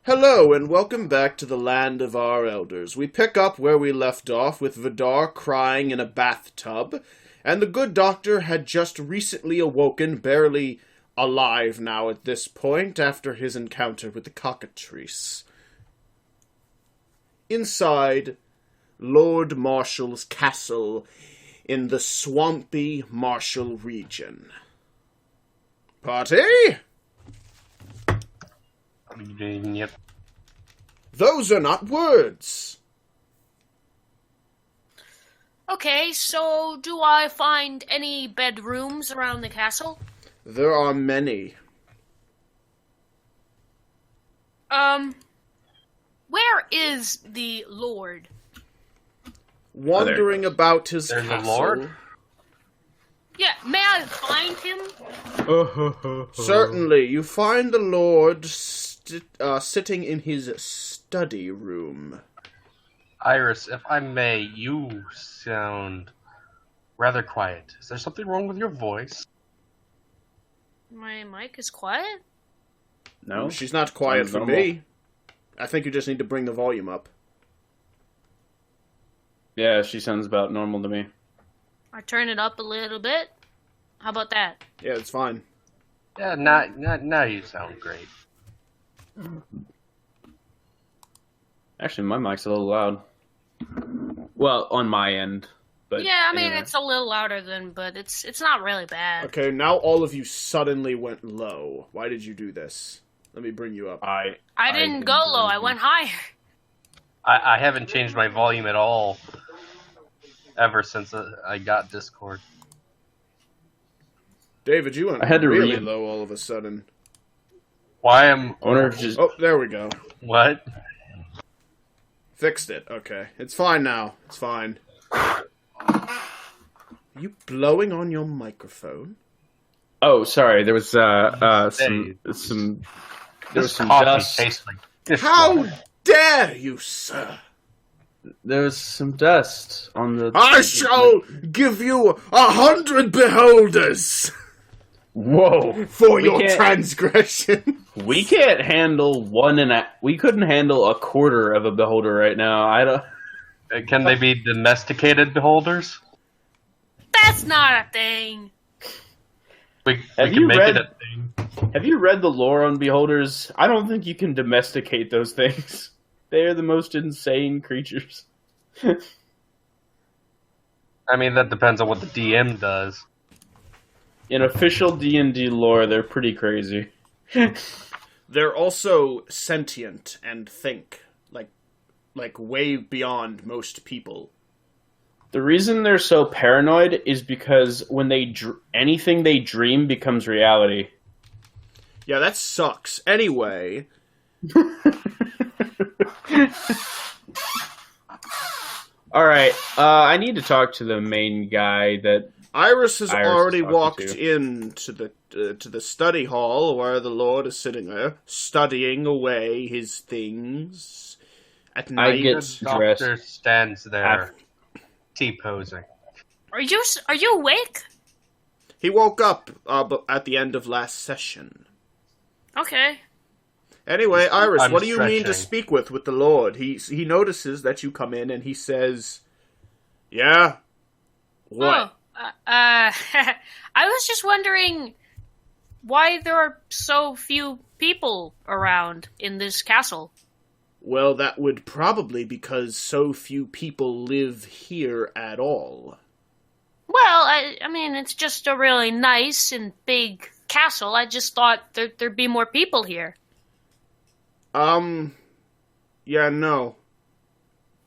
Hello, and welcome back to the land of our elders. We pick up where we left off with Vidar crying in a bathtub, and the good doctor had just recently awoken, barely alive now at this point, after his encounter with the cockatrice. Inside Lord Marshall's castle in the swampy Marshall region. Party? Yep. Those are not words. Okay, so do I find any bedrooms around the castle? There are many. Where is the Lord? Wandering about his There's a castle. lord? Yeah, may I find him? Certainly, you find the Lord sitting in his study room. Iris, if I may, you sound rather quiet. Is there something wrong with your voice? My mic is quiet? No? She's not quiet Sounds for normal. me. I think you just need to bring the volume up. Yeah, she sounds about normal to me. I turn it up a little bit. How about that? Yeah, it's fine. Yeah, now you sound great. Actually, my mic's a little loud. Well, on my end. But Yeah, I mean, anyway. it's a little louder but it's not really bad. Okay, now all of you suddenly went low. Why did you do this? Let me bring you up. I didn't go low, I went higher. I haven't changed my volume at all ever since I got Discord. David, you went I had to really read- low all of a sudden. Why am... I wonder if just... Oh, there we go. What? Fixed it. Okay. It's fine now. It's fine. Are you blowing on your microphone? Oh, sorry. There was Hey. some This some coffee dust. tastes like this. How dare you, sir? There was some dust on the... I shall give you 100 beholders Whoa! for We your can't- transgression. We can't handle we couldn't handle a quarter of a beholder right now. I don't... Can they be domesticated beholders? That's not a thing. We Have can you make read- it a thing. Have you read the lore on beholders? I don't think you can domesticate those things. They are the most insane creatures. I mean, that depends on what the DM does. In official D&D lore, they're pretty crazy. They're also sentient and think, like way beyond most people. The reason they're so paranoid is because when they anything they dream becomes reality. Yeah, that sucks. Anyway, All right, I need to talk to the main guy that... Iris has Iris is already talking walked to. into the study hall where the Lord is sitting there, studying away his things at I night. get- The doctor stands there, T-posing. Are you awake? He woke up at the end of last session. Okay. Anyway, Iris, I'm what do you mean to stretching. speak with the Lord? He notices that you come in and he says, "Yeah, what?" Oh, I was just wondering why there are so few people around in this castle. Well, that would probably because so few people live here at all. Well, I mean, it's just a really nice and big castle. I just thought there'd be more people here. Yeah, no.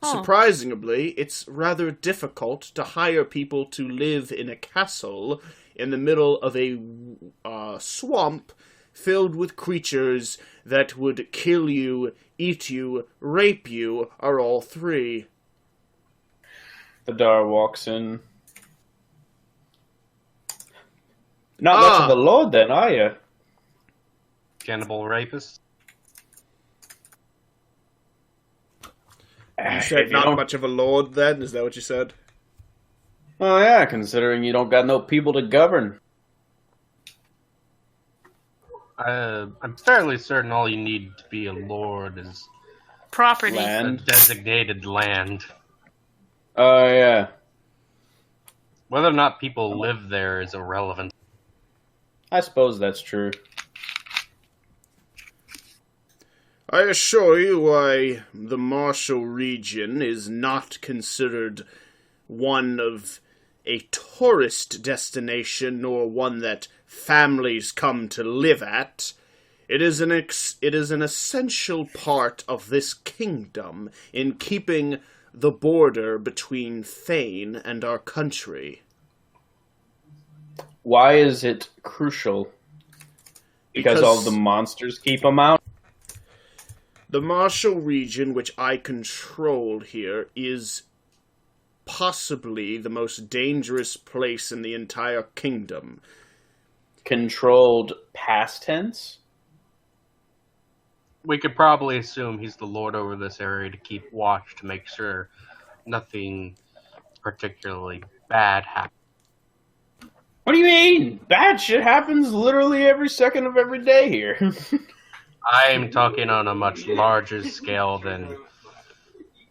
Oh. Surprisingly, it's rather difficult to hire people to live in a castle in the middle of a swamp filled with creatures that would kill you, eat you, rape you, or all three. Vidar walks in. Not much of the Lord, then, are you? Cannibal rapist? You said not much of a lord, then? Is that what you said? Oh yeah, considering you don't got no people to govern. I'm fairly certain all you need to be a lord is Property. Land. a designated land. Oh, yeah. Whether or not people live there is irrelevant. I suppose that's true. I assure you why the Marshall region is not considered one of a tourist destination nor one that families come to live at. It is an essential part of this kingdom in keeping the border between Thane and our country. Why is it crucial? Because all the monsters keep them out? The Marshall region, which I control here, is possibly the most dangerous place in the entire kingdom. Controlled past tense? We could probably assume he's the lord over this area to keep watch to make sure nothing particularly bad happens. What do you mean? Bad shit happens literally every second of every day here. I'm talking on a much larger scale than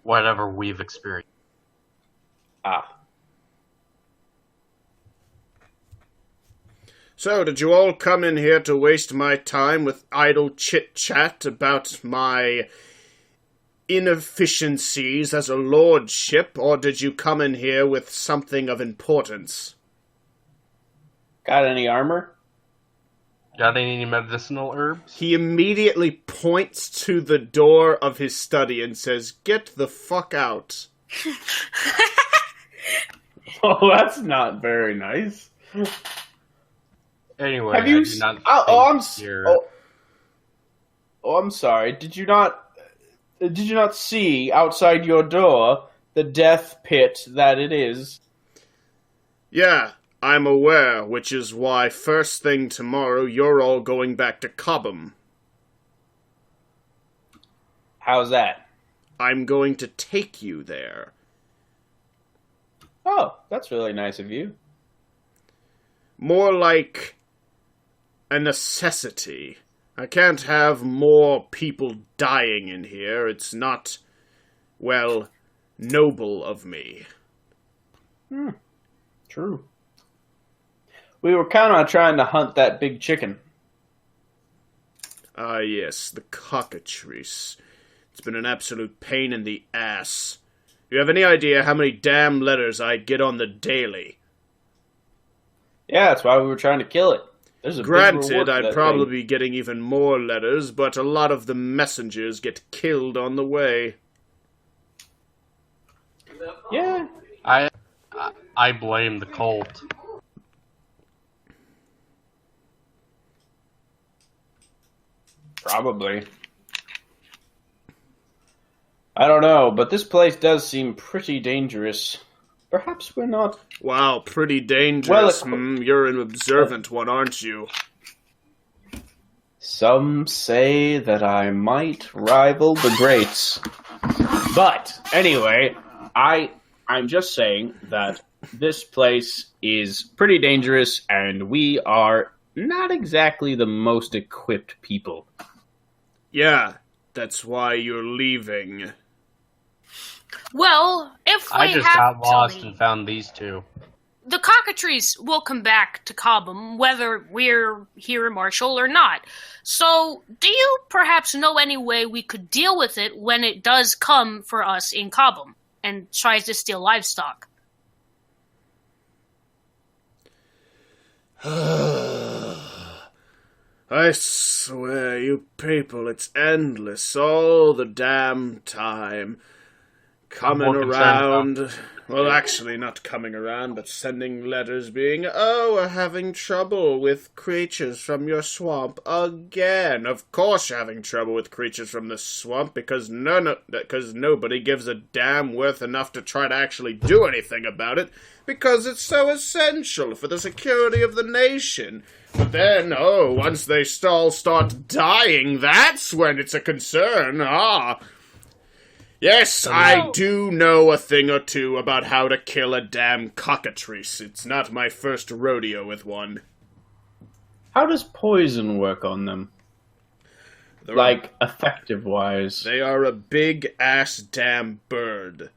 whatever we've experienced. Ah. So, did you all come in here to waste my time with idle chit-chat about my inefficiencies as a lordship, or did you come in here with something of importance? Got any armor? Got any medicinal herbs? He immediately points to the door of his study and says, "Get the fuck out." Oh, that's not very nice. Anyway, Have you? I do not I'm think you're- I'm sorry. Did you not see outside your door the death pit that it is? Yeah, I'm aware, which is why first thing tomorrow you're all going back to COPPA. How's that? I'm going to take you there. Oh, that's really nice of you. More like a necessity. I can't have more people dying in here. It's not, well, noble of me. True. We were kind of trying to hunt that big chicken. Ah, yes, the cockatrice. It's been an absolute pain in the ass. Do you have any idea how many damn letters I get on the daily? Yeah, that's why we were trying to kill it. There's a big reward Granted, for I'd that probably thing. be getting even more letters, but a lot of the messengers get killed on the way. Yeah. I blame the cult. Probably. I don't know, but this place does seem pretty dangerous. Perhaps we're not... Wow, pretty dangerous. Well, You're an observant one, aren't you? Some say that I might rival the greats. But, anyway, I'm just saying that this place is pretty dangerous, and we are not exactly the most equipped people. Yeah, that's why you're leaving. Well, if we I just have got lost to and found these two. the cockatrice will come back to Cobham, whether we're here in Marshall or not. So, do you perhaps know any way we could deal with it when it does come for us in Cobham and tries to steal livestock? I swear, you people, it's endless all the damn time. Coming more concerned around. Well, actually, not coming around, but sending letters being, "Oh, we're having trouble with creatures from your swamp again." Of course you're having trouble with creatures from the swamp, because nobody gives a damn worth enough to try to actually do anything about it, because it's so essential for the security of the nation. But then, once they all start dying, that's when it's a concern. Yes, I do know a thing or two about how to kill a damn cockatrice. It's not my first rodeo with one. How does poison work on them? They're Like, effective-wise. They are a big-ass damn bird.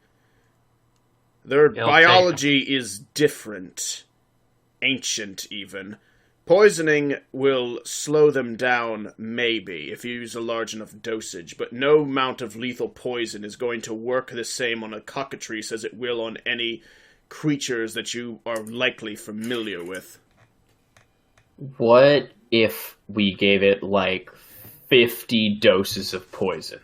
Their It'll biology is different. Ancient, even. Poisoning will slow them down, maybe, if you use a large enough dosage, but no amount of lethal poison is going to work the same on a cockatrice as it will on any creatures that you are likely familiar with. What if we gave it, like, 50 doses of poison?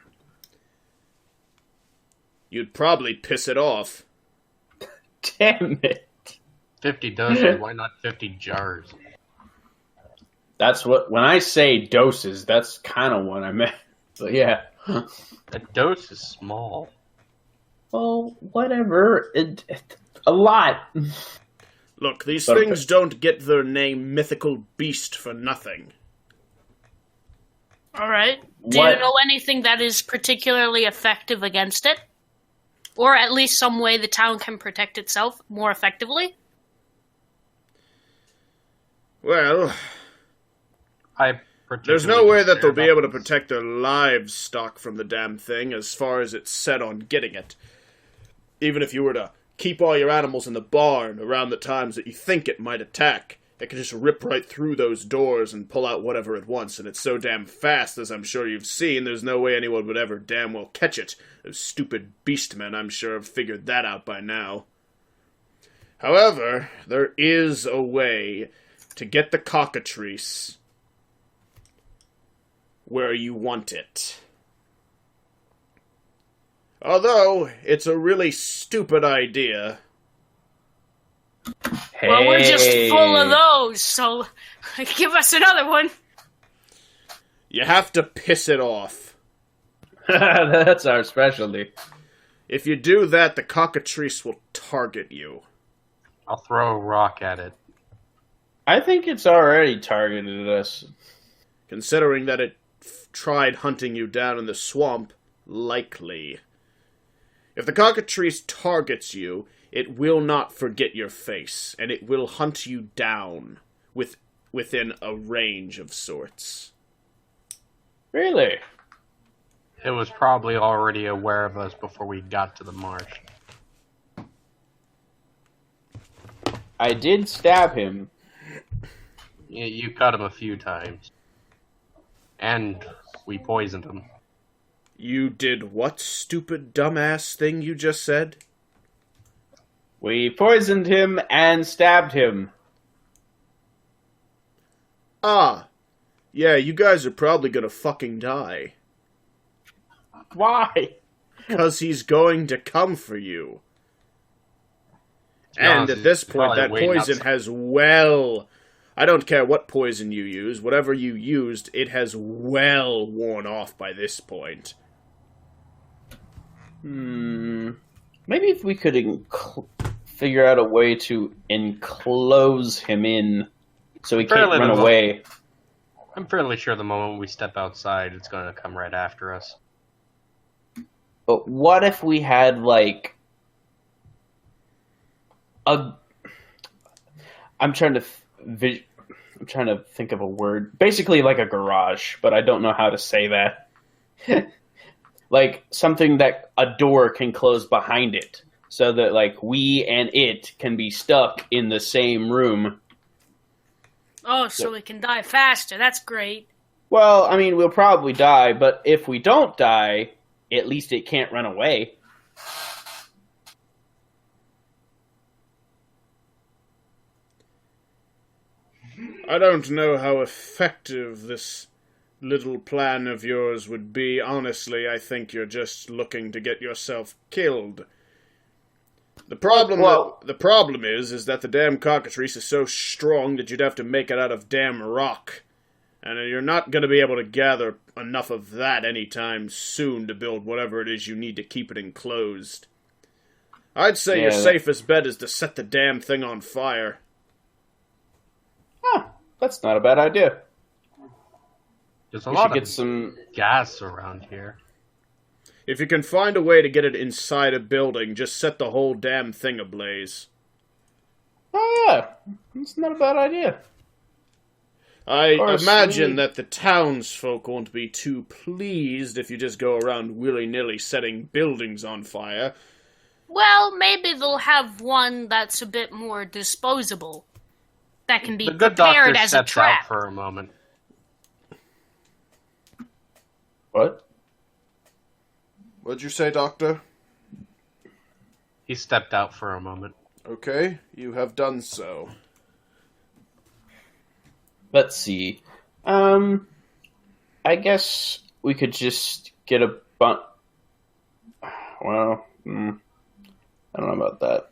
You'd probably piss it off. Damn it. 50 doses, why not 50 jars? That's what, when I say doses, that's kind of what I meant. But yeah. A dose is small. Well, whatever. A lot. Look, these Okay. things don't get their name Mythical Beast for nothing. All right. Do What? you know anything that is particularly effective against it? Or at least some way the town can protect itself more effectively? Well, I there's no particularly way don't that care they'll be about able to this. protect their livestock from the damn thing as far as it's set on getting it. Even if you were to keep all your animals in the barn around the times that you think it might attack, it can just rip right through those doors and pull out whatever it wants, and it's so damn fast, as I'm sure you've seen, there's no way anyone would ever damn well catch it. Those stupid beastmen, I'm sure, have figured that out by now. However, there is a way to get the cockatrice where you want it. Although, it's a really stupid idea. Hey. Well, we're just full of those, so give us another one. You have to piss it off. That's our specialty. If you do that, the cockatrice will target you. I'll throw a rock at it. I think it's already targeted us. Considering that it tried hunting you down in the swamp, likely. If the cockatrice targets you, it will not forget your face, and it will hunt you down within a range of sorts. Really? It was probably already aware of us before we got to the marsh. I did stab him. You cut him a few times. And we poisoned him. You did what stupid dumbass thing you just said? We poisoned him and stabbed him. Ah. Yeah, you guys are probably gonna fucking die. Why? Because he's going to come for you. And at this point, that poison has I don't care what poison you use, whatever you used, it has well worn off by this point. Maybe if we could figure out a way to enclose him in so he can't run away. I'm fairly sure the moment we step outside, it's going to come right after us. But what if we had, like, I'm trying to think of a word. Basically, like a garage, but I don't know how to say that. Like something that a door can close behind it, so that like we and it can be stuck in the same room. Oh, so we can die faster. That's great. Well, I mean, we'll probably die, but if we don't die, at least it can't run away. I don't know how effective this little plan of yours would be. Honestly, I think you're just looking to get yourself killed. The problem is that the damn cockatrice is so strong that you'd have to make it out of damn rock. And you're not going to be able to gather enough of that anytime soon to build whatever it is you need to keep it enclosed. I'd say your safest bet is to set the damn thing on fire. Huh, that's not a bad idea. There's a We lot should of get some... gas around here. If you can find a way to get it inside a building, just set the whole damn thing ablaze. Oh yeah, that's not a bad idea. I Of course, imagine that the townsfolk won't be too pleased if you just go around willy-nilly setting buildings on fire. Well, maybe they'll have one that's a bit more disposable. That can be The good prepared doctor as a steps trap. out for a moment. What? What'd you say, Doctor? He stepped out for a moment. Okay, you have done so. Let's see. I guess we could just get a Well, I don't know about that.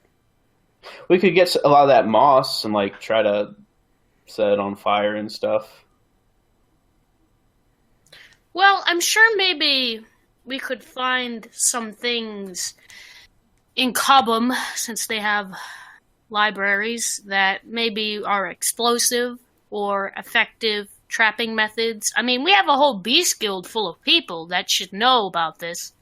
We could get a lot of that moss and like try to set it on fire and stuff. Well, I'm sure maybe we could find some things in Cobham, since they have libraries, that maybe are explosive or effective trapping methods. I mean, we have a whole beast guild full of people that should know about this.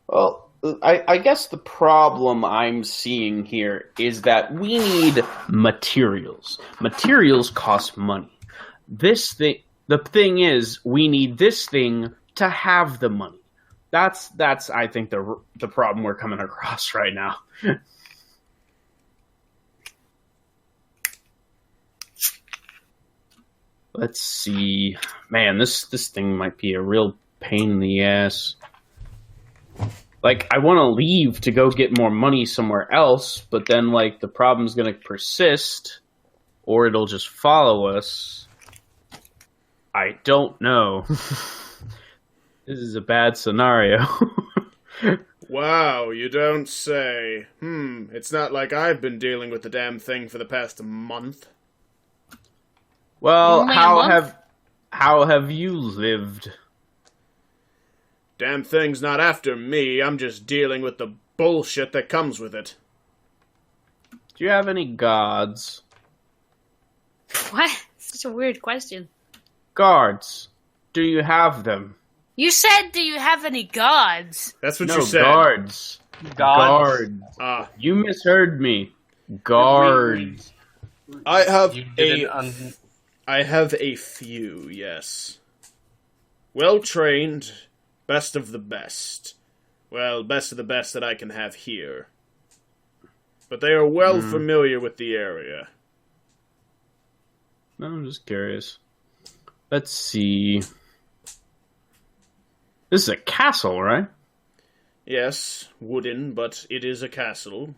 Well, I guess the problem I'm seeing here is that we need materials. Materials cost money. The thing is, we need this thing to have the money. That's I think the problem we're coming across right now. Let's see. Man, this thing might be a real pain in the ass. Like, I want to leave to go get more money somewhere else, but then, like, the problem's going to persist, or it'll just follow us. I don't know. This is a bad scenario. Wow, you don't say. It's not like I've been dealing with the damn thing for the past month. Well, Only a month? how have you lived? Damn thing's not after me, I'm just dealing with the bullshit that comes with it. Do you have any gods? What? Such a weird question. Guards. Do you have them? You said, do you have any gods? That's what No, you said. guards. Gods. Ah, You misheard me. Guards. I have You didn't I have a few, yes. Well trained, best of the best. Well, best of the best that I can have here. But they are well familiar with the area. No, I'm just curious. Let's see. This is a castle, right? Yes, wooden, but it is a castle.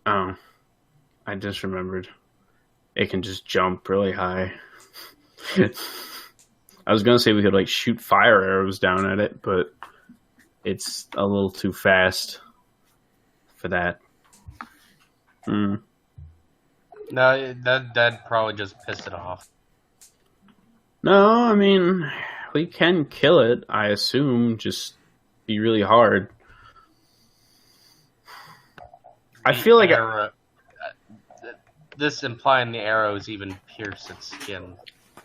Oh. I just remembered. It can just jump really high. I was gonna say we could like shoot fire arrows down at it, but it's a little too fast for that. No, that'd probably just piss it off. No, I mean, we can kill it, I assume, just be really hard. I feel like This implying the arrows even pierce its skin.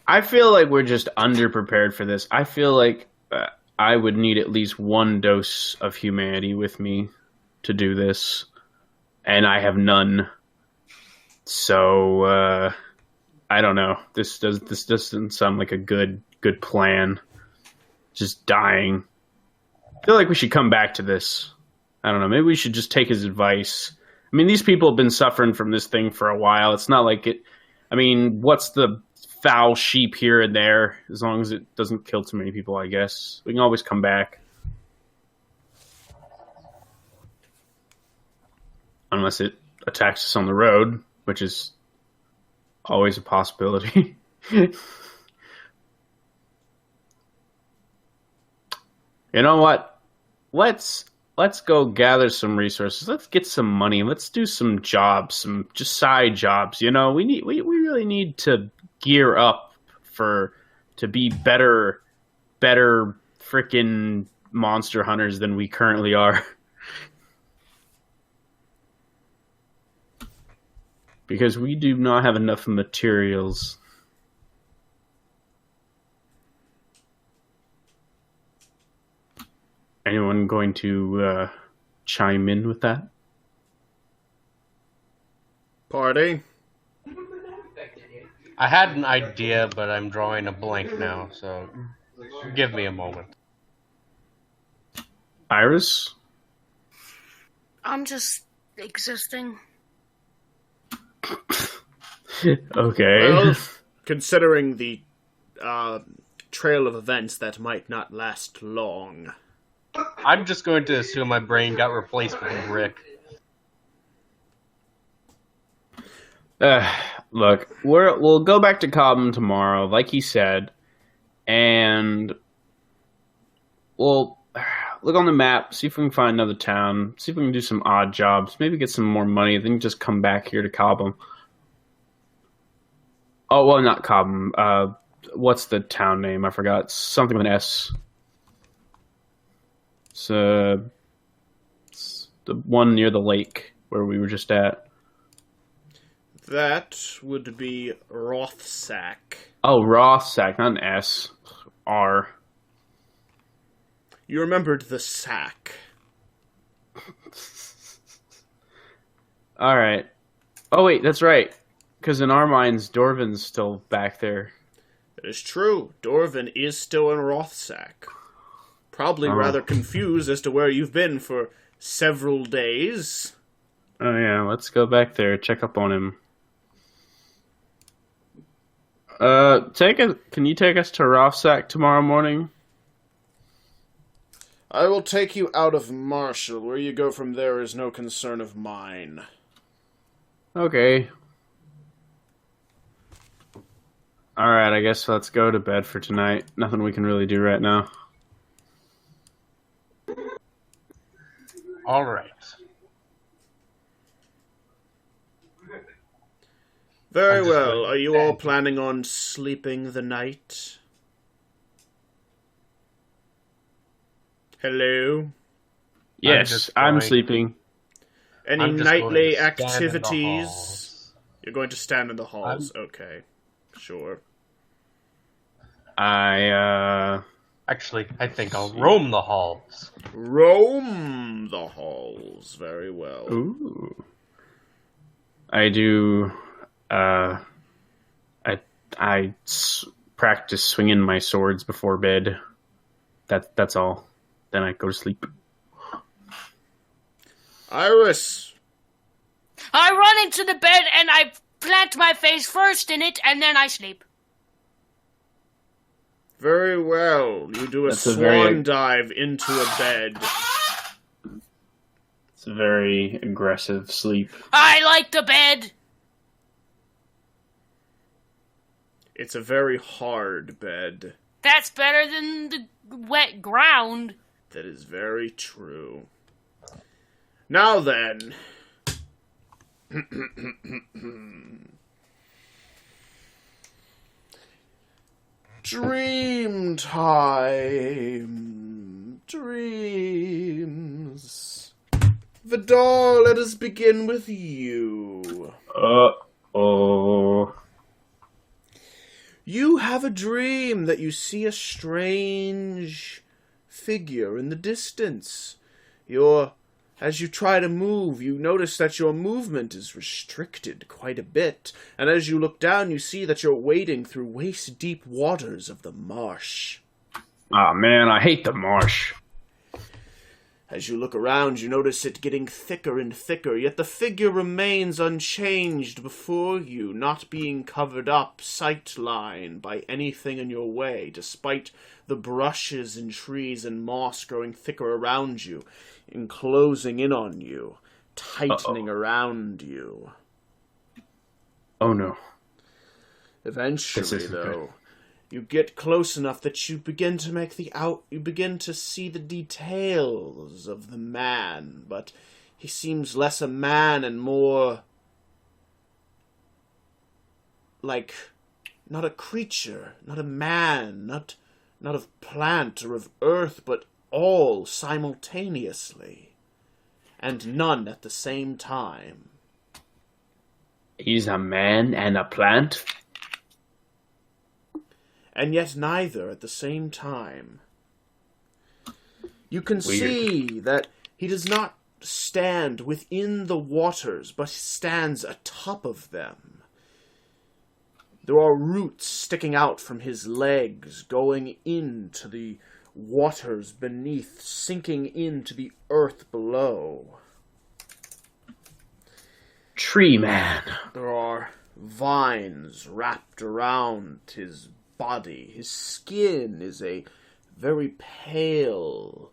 I feel like we're just underprepared for this. I feel like I would need at least one dose of humanity with me to do this, and I have none. So I don't know. This doesn't sound like a good plan. Just dying. I feel like we should come back to this. I don't know. Maybe we should just take his advice. I mean, these people have been suffering from this thing for a while. It's not like it. I mean, what's the foul sheep here and there? As long as it doesn't kill too many people, I guess. We can always come back. Unless it attacks us on the road, which is always a possibility. You know what? Let's go gather some resources. Let's get some money. Let's do some jobs, some just side jobs. You know, we really need to gear up to be better freaking monster hunters than we currently are. Because we do not have enough materials. Anyone going to chime in with that? Party? I had an idea, but I'm drawing a blank now, so give me a moment. Iris? I'm just existing. Okay. Well, considering the trail of events, that might not last long. I'm just going to assume my brain got replaced with a brick. Look, we'll go back to Cobham tomorrow, like he said, and we'll look on the map, see if we can find another town, see if we can do some odd jobs, maybe get some more money, then just come back here to Cobham. Oh, well, not Cobham. What's the town name? I forgot. Something with an S. It's the one near the lake where we were just at. That would be Rothsack. Oh, Rothsack, not an S. R. You remembered the sack. Alright. Oh, wait, that's right. Because in our minds, Dorvin's still back there. It is true. Dorvin is still in Rothsack. Probably rather confused as to where you've been for several days. Oh, yeah, let's go back there, check up on him. Can you take us to Rothsack tomorrow morning? I will take you out of Marshall. Where you go from there is no concern of mine. Okay. Alright, I guess let's go to bed for tonight. Nothing we can really do right now. All right. Very I'm just well. going Are you to all bed. planning on sleeping the night? Hello? Yes, just I'm going- sleeping. Any I'm just going nightly to stand in the activities? halls. You're going to stand in the halls. Okay. Sure. Actually, I think I'll roam the halls. Roam the halls. Very well. Ooh. I do, practice swinging my swords before bed. That's all. Then I go to sleep. Iris! I run into the bed and I plant my face first in it, and then I sleep. Very well. You do a That's a swan very- dive into a bed. It's a very aggressive sleep. I like the bed. It's a very hard bed. That's better than the wet ground. That is very true. Now then. Dream time. Dreams. Vidar, let us begin with you. Uh-oh. You have a dream that you see a strange figure in the distance. As you try to move, you notice that your movement is restricted quite a bit, and as you look down, you see that you're wading through waist-deep waters of the marsh. Ah, man, I hate the marsh. As you look around, you notice it getting thicker and thicker, yet the figure remains unchanged before you, not being covered up sightline by anything in your way, despite the brushes and trees and moss growing thicker around you, enclosing in on you, tightening around you. Oh, no. Eventually, This isn't though, good. you get close enough that you begin to you begin to see the details of the man, but he seems less a man and more like not a creature, not a man, not of plant or of earth, but all simultaneously, and none at the same time. He's a man and a plant? And yet neither at the same time. You can see that he does not stand within the waters, but stands atop of them. There are roots sticking out from his legs, going into the waters beneath, sinking into the earth below. Tree man. There are vines wrapped around his body. His skin is a very pale,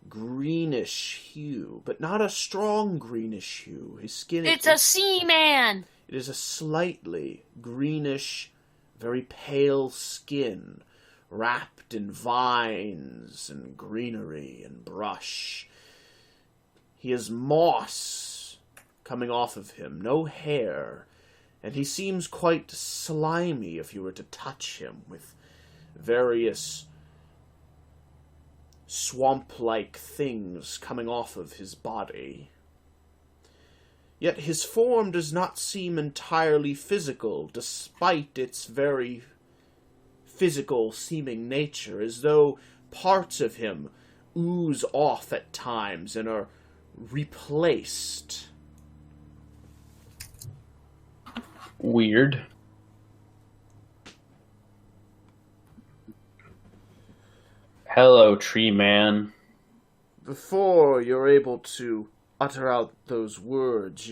greenish hue, but not a strong greenish hue. His skin It's a seaman! It is a slightly greenish, very pale skin, wrapped in vines and greenery and brush. He has moss coming off of him, no hair, and he seems quite slimy if you were to touch him, with various swamp-like things coming off of his body. Yet his form does not seem entirely physical, despite its very physical-seeming nature, as though parts of him ooze off at times and are replaced. Weird. Hello, tree man. Before you're able to utter out those words,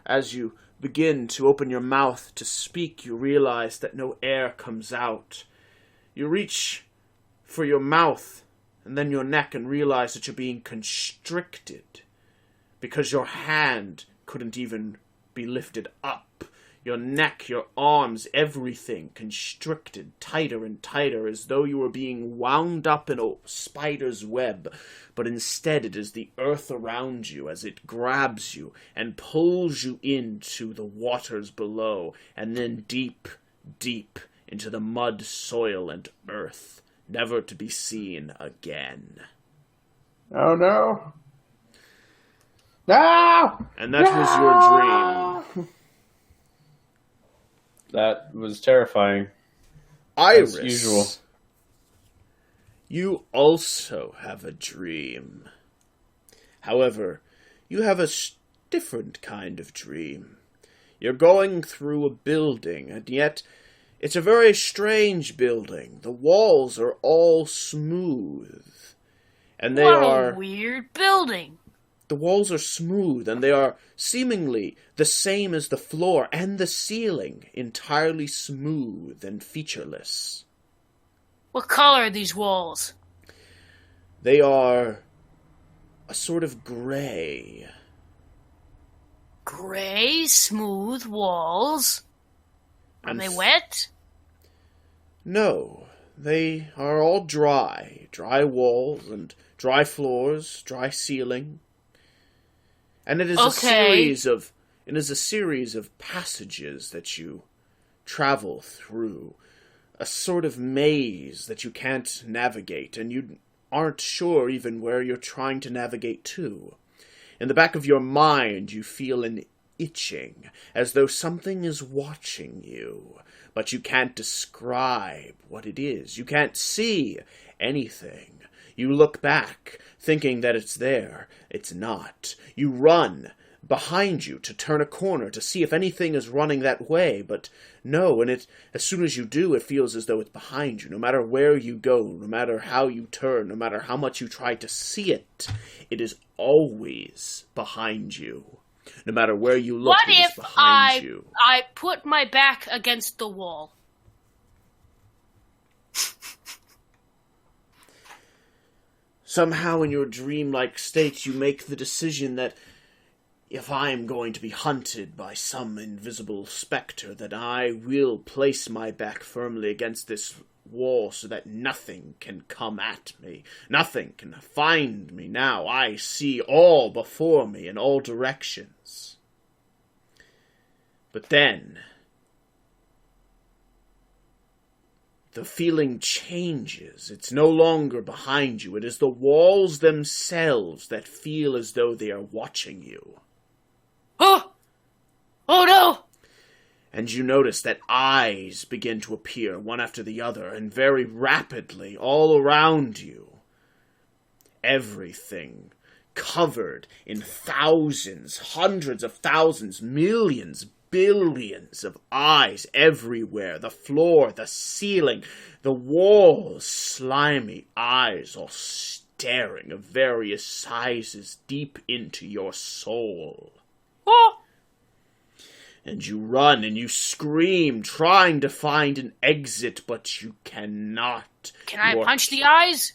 as you begin to open your mouth to speak, you realize that no air comes out. You reach for your mouth and then your neck and realize that you're being constricted because your hand couldn't even be lifted up. Your neck, your arms, everything constricted tighter and tighter, as though you were being wound up in a spider's web. But instead it is the earth around you as it grabs you and pulls you into the waters below, and then deep, deep into the mud, soil, and earth, never to be seen again. Oh no. No! And that was your dream. That was terrifying. Iris, as usual. You also have a dream. However, you have a different kind of dream. You're going through a building, and yet it's a very strange building. The walls are all smooth, and What a weird building. The walls are smooth, and they are seemingly the same as the floor and the ceiling, entirely smooth and featureless. What color are these walls? They are a sort of gray. Gray, smooth walls? Are And they wet? No, they are all dry. Dry walls and dry floors, dry ceiling. And it is a series of passages that you travel through, a sort of maze that you can't navigate, and you aren't sure even where you're trying to navigate to. In the back of your mind, you feel an itching, as though something is watching you, but you can't describe what it is. You can't see anything. You look back, thinking that it's there. It's not. You run behind you to turn a corner to see if anything is running that way, but no, and as soon as you do, it feels as though it's behind you. No matter where you go, no matter how you turn, no matter how much you try to see it, it is always behind you. No matter where you look, it is behind you. What if I put my back against the wall? Somehow in your dreamlike state you make the decision that if I am going to be hunted by some invisible spectre, that I will place my back firmly against this wall so that nothing can come at me. Nothing can find me now. I see all before me in all directions. But then the feeling changes. It's no longer behind you. It is the walls themselves that feel as though they are watching you. Oh! Oh no! And you notice that eyes begin to appear, one after the other, and very rapidly, all around you. Everything covered in thousands, hundreds of thousands, millions, billions of eyes everywhere. The floor, the ceiling, the walls, slimy eyes all staring of various sizes deep into your soul. Oh! And you run and you scream, trying to find an exit, but you cannot. Can I punch the eyes?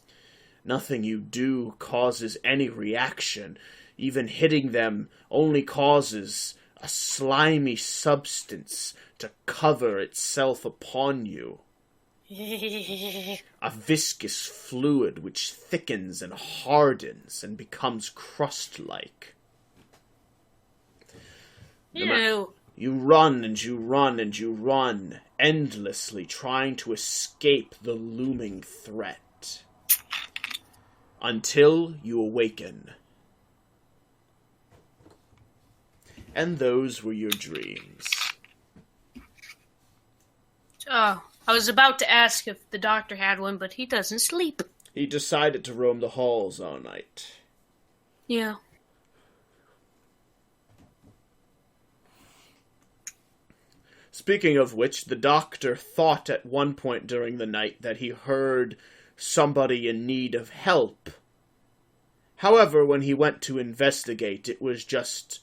Nothing you do causes any reaction. Even hitting them only causes a slimy substance to cover itself upon you. A viscous fluid which thickens and hardens and becomes crust-like. Ew. You run and you run and you run, endlessly trying to escape the looming threat. Until you awaken. And those were your dreams. Oh, I was about to ask if the doctor had one, but he doesn't sleep. He decided to roam the halls all night. Yeah. Speaking of which, the doctor thought at one point during the night that he heard somebody in need of help. However, when he went to investigate, it was just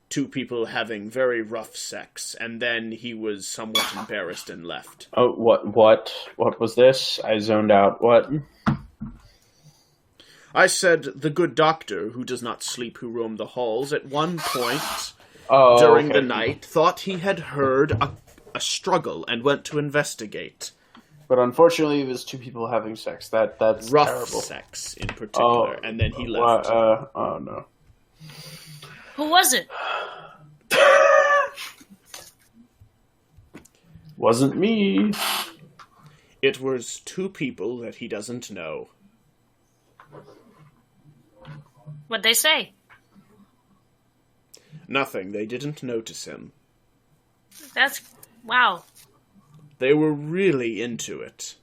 two people having very rough sex, and then he was somewhat embarrassed and left. Oh, what was this? I zoned out. What? I said the good doctor, who does not sleep, who roamed the halls, at one point during the night, thought he had heard a struggle and went to investigate. But unfortunately, there's two people having sex. That's rough terrible. Sex in particular, and then he left. Oh no. Who was it? Wasn't me. It was two people that he doesn't know. What'd they say? Nothing. They didn't notice him. That's... wow. They were really into it.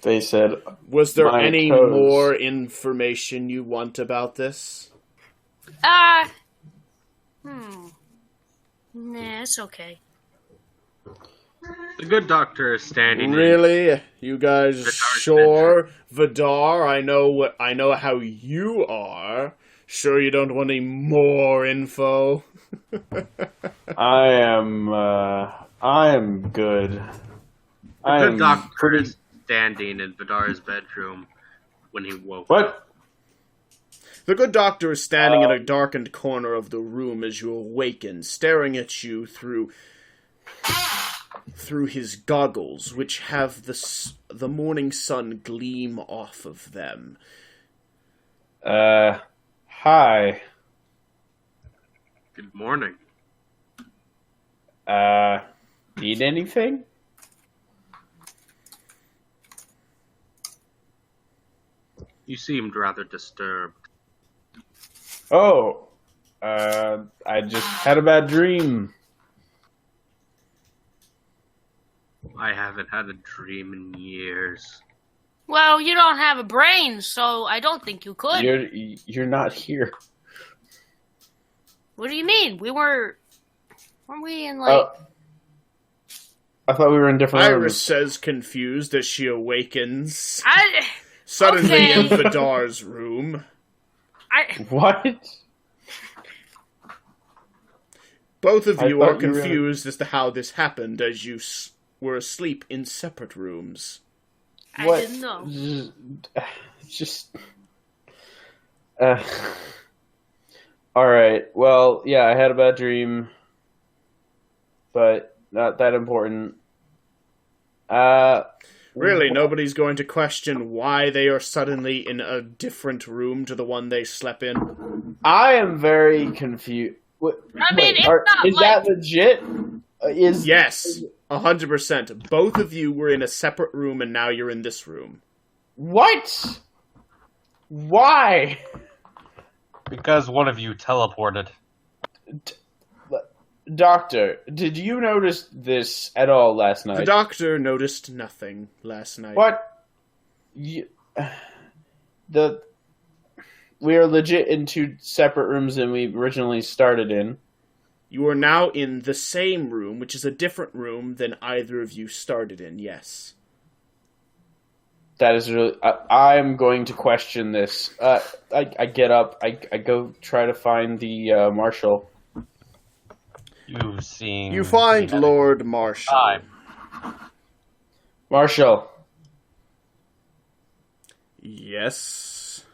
They said... Was there my any toes. more information you want about this? Nah, it's okay. The good doctor is standing. Really? You guys Vidar's sure? Vidar, I know how you are. Sure you don't want any more info? I am good. The good doctor is standing in Vidar's bedroom when he woke. What? The good doctor is standing in a darkened corner of the room as you awaken, staring at you through his goggles, which have the morning sun gleam off of them. Hi. Good morning. Need anything? You seemed rather disturbed. Oh, I just had a bad dream. I haven't had a dream in years. Well, you don't have a brain, so I don't think you could. You're not here. What do you mean? Weren't we in, like... I thought we were in different Iris rooms. says, confused as she awakens, I... suddenly Okay. in Vidar's room. What? Both of I you are thought you were- confused as to how this happened, as you were asleep in separate rooms. I What? didn't know. Just. Alright, well, yeah, I had a bad dream. But not that important. Really, nobody's going to question why they are suddenly in a different room to the one they slept in? I am very confused. I mean, it's not is like- that legit? Yes, 100%. Both of you were in a separate room, and now you're in this room. What? Why? Because one of you teleported. Doctor, did you notice this at all last The night? doctor noticed nothing last night. What? we are legit in two separate rooms than we originally started in. You are now in the same room, which is a different room than either of you started in, yes. That is really... I'm going to question this. I get up. I go try to find the Marshal. You find Lord Marshal. Marshal. Yes.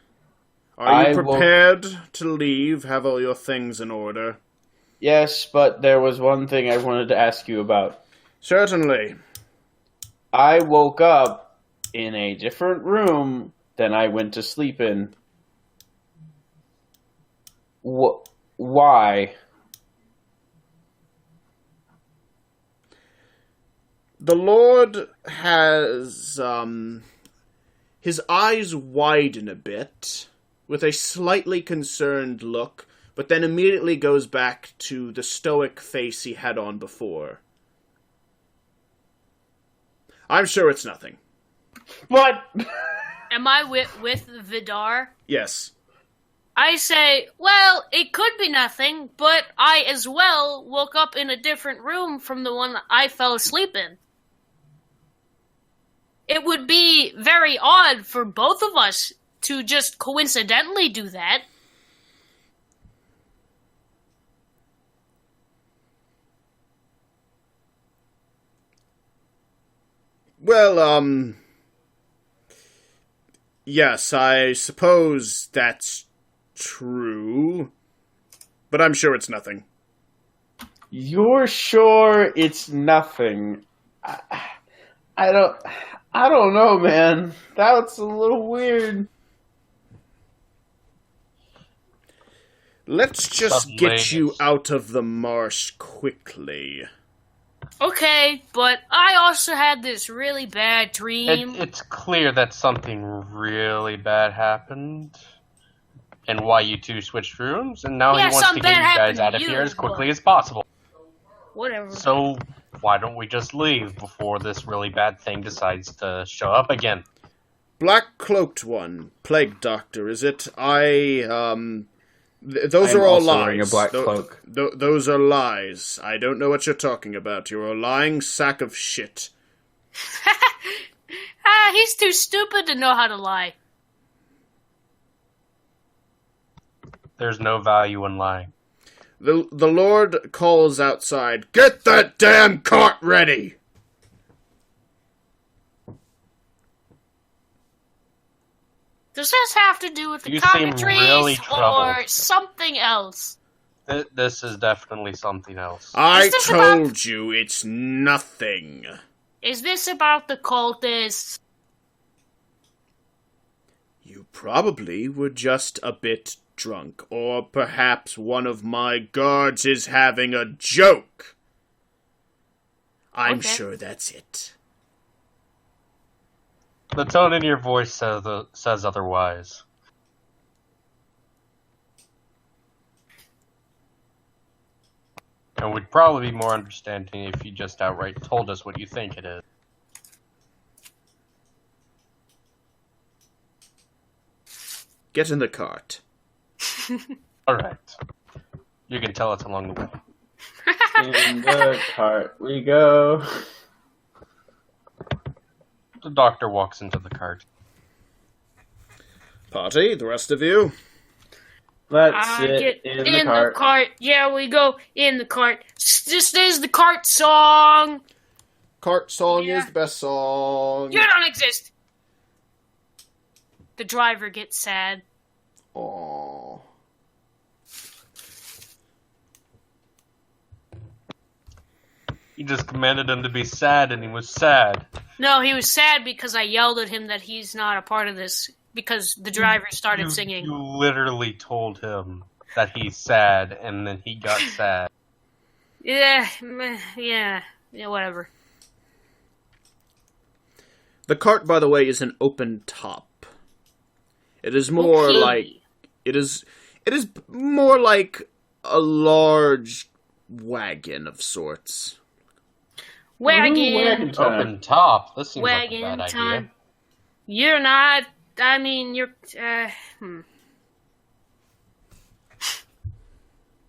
Are you prepared to leave? Have all your things in order? Yes, but there was one thing I wanted to ask you about. Certainly. I woke up in a different room than I went to sleep in. Why? The Lord has, his eyes widen a bit, with a slightly concerned look, but then immediately goes back to the stoic face he had on before. I'm sure it's nothing. What? Am I with Vidar? Yes. I say, well, it could be nothing, but I as well woke up in a different room from the one I fell asleep in. It would be very odd for both of us to just coincidentally do that. Well, yes, I suppose that's true, but I'm sure it's nothing. You're sure it's nothing? I don't know, man. That's a little weird. Let's just get you out of the marsh quickly. Okay, but I also had this really bad dream. It's clear that something really bad happened, and why you two switched rooms, and now he wants to get you guys out of here as quickly as possible. Whatever. So, why don't we just leave before this really bad thing decides to show up again? Black-cloaked one, plague doctor, is it? Those are all lies. Wearing a black cloak. Those are lies. I don't know what you're talking about. You're a lying sack of shit. He's too stupid to know how to lie. There's no value in lying. The Lord calls outside, "Get that damn cart ready!" Does this have to do with the You seem cockatrice really or troubled. something else? This is definitely something else. I told you it's nothing. Is this about the cultists? You probably were just a bit drunk, or perhaps one of my guards is having a joke. I'm sure that's it. The tone in your voice says otherwise. And we'd probably be more understanding if you just outright told us what you think it is. Get in the cart. Alright. You can tell us along the way. In the cart we go. The doctor walks into the cart. Party, the rest of you. Let's sit in the cart. Yeah, we go in the cart. This is the cart song. Cart song is the best song. You don't exist. The driver gets sad. Aww. You just commanded him to be sad, and he was sad. No, he was sad because I yelled at him that he's not a part of this because the driver started singing. You literally told him that he's sad, and then he got sad. Yeah, whatever. The cart, by the way, is an open top. It is more like it is more like a large wagon of sorts. Wagon. Open top. This seems Wagon like a bad time. idea. You're not. I mean, you're.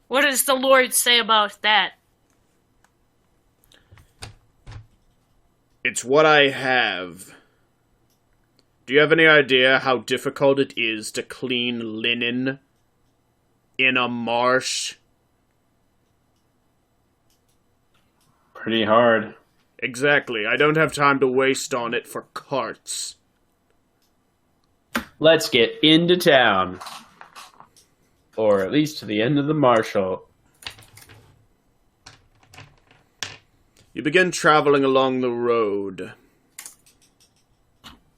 What does the Lord say about that? It's what I have. Do you have any idea how difficult it is to clean linen in a marsh? Pretty hard. Exactly. I don't have time to waste on it for carts. Let's get into town. Or at least to the end of the marshal. You begin traveling along the road.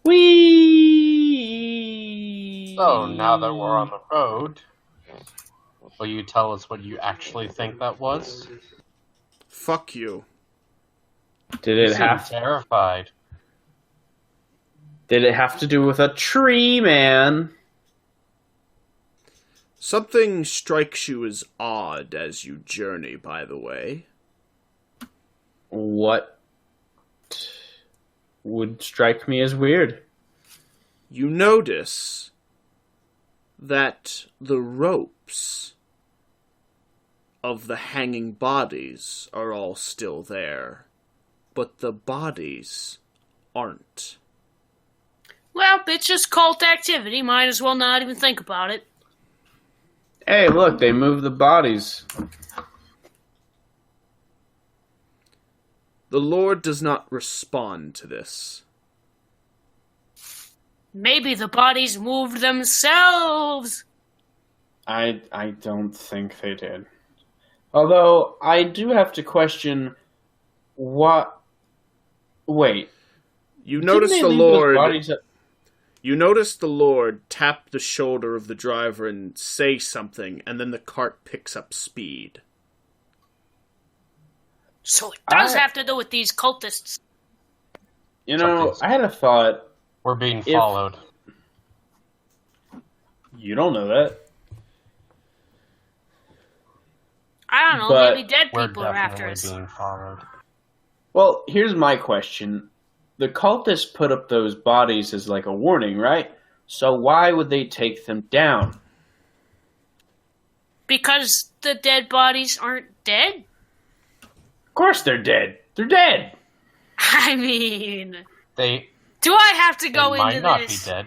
Whee! So, now that we're on the road, will you tell us what you actually think that was? Fuck you. Did it have terrified? Did it have to do with a tree, man? Something strikes you as odd as you journey, by the way. What would strike me as weird? You notice that the ropes of the hanging bodies are all still there, but the bodies aren't. Well, it's just cult activity. Might as well not even think about it. Hey, look, they moved the bodies. The Lord does not respond to this. Maybe the bodies moved themselves. I don't think they did. Although, I do have to question what... Wait. You notice the Lord... You notice the Lord tap the shoulder of the driver and say something, and then the cart picks up speed. So it does have to do with these cultists. You know, I had a thought. We're being followed. You don't know that. I don't know, But maybe dead people are after us. Being followed. Well, here's my question. The cultists put up those bodies as like a warning, right? So why would they take them down? Because the dead bodies aren't dead? Of course they're dead. They're dead. I mean... Do I have to go into might not this? Be dead.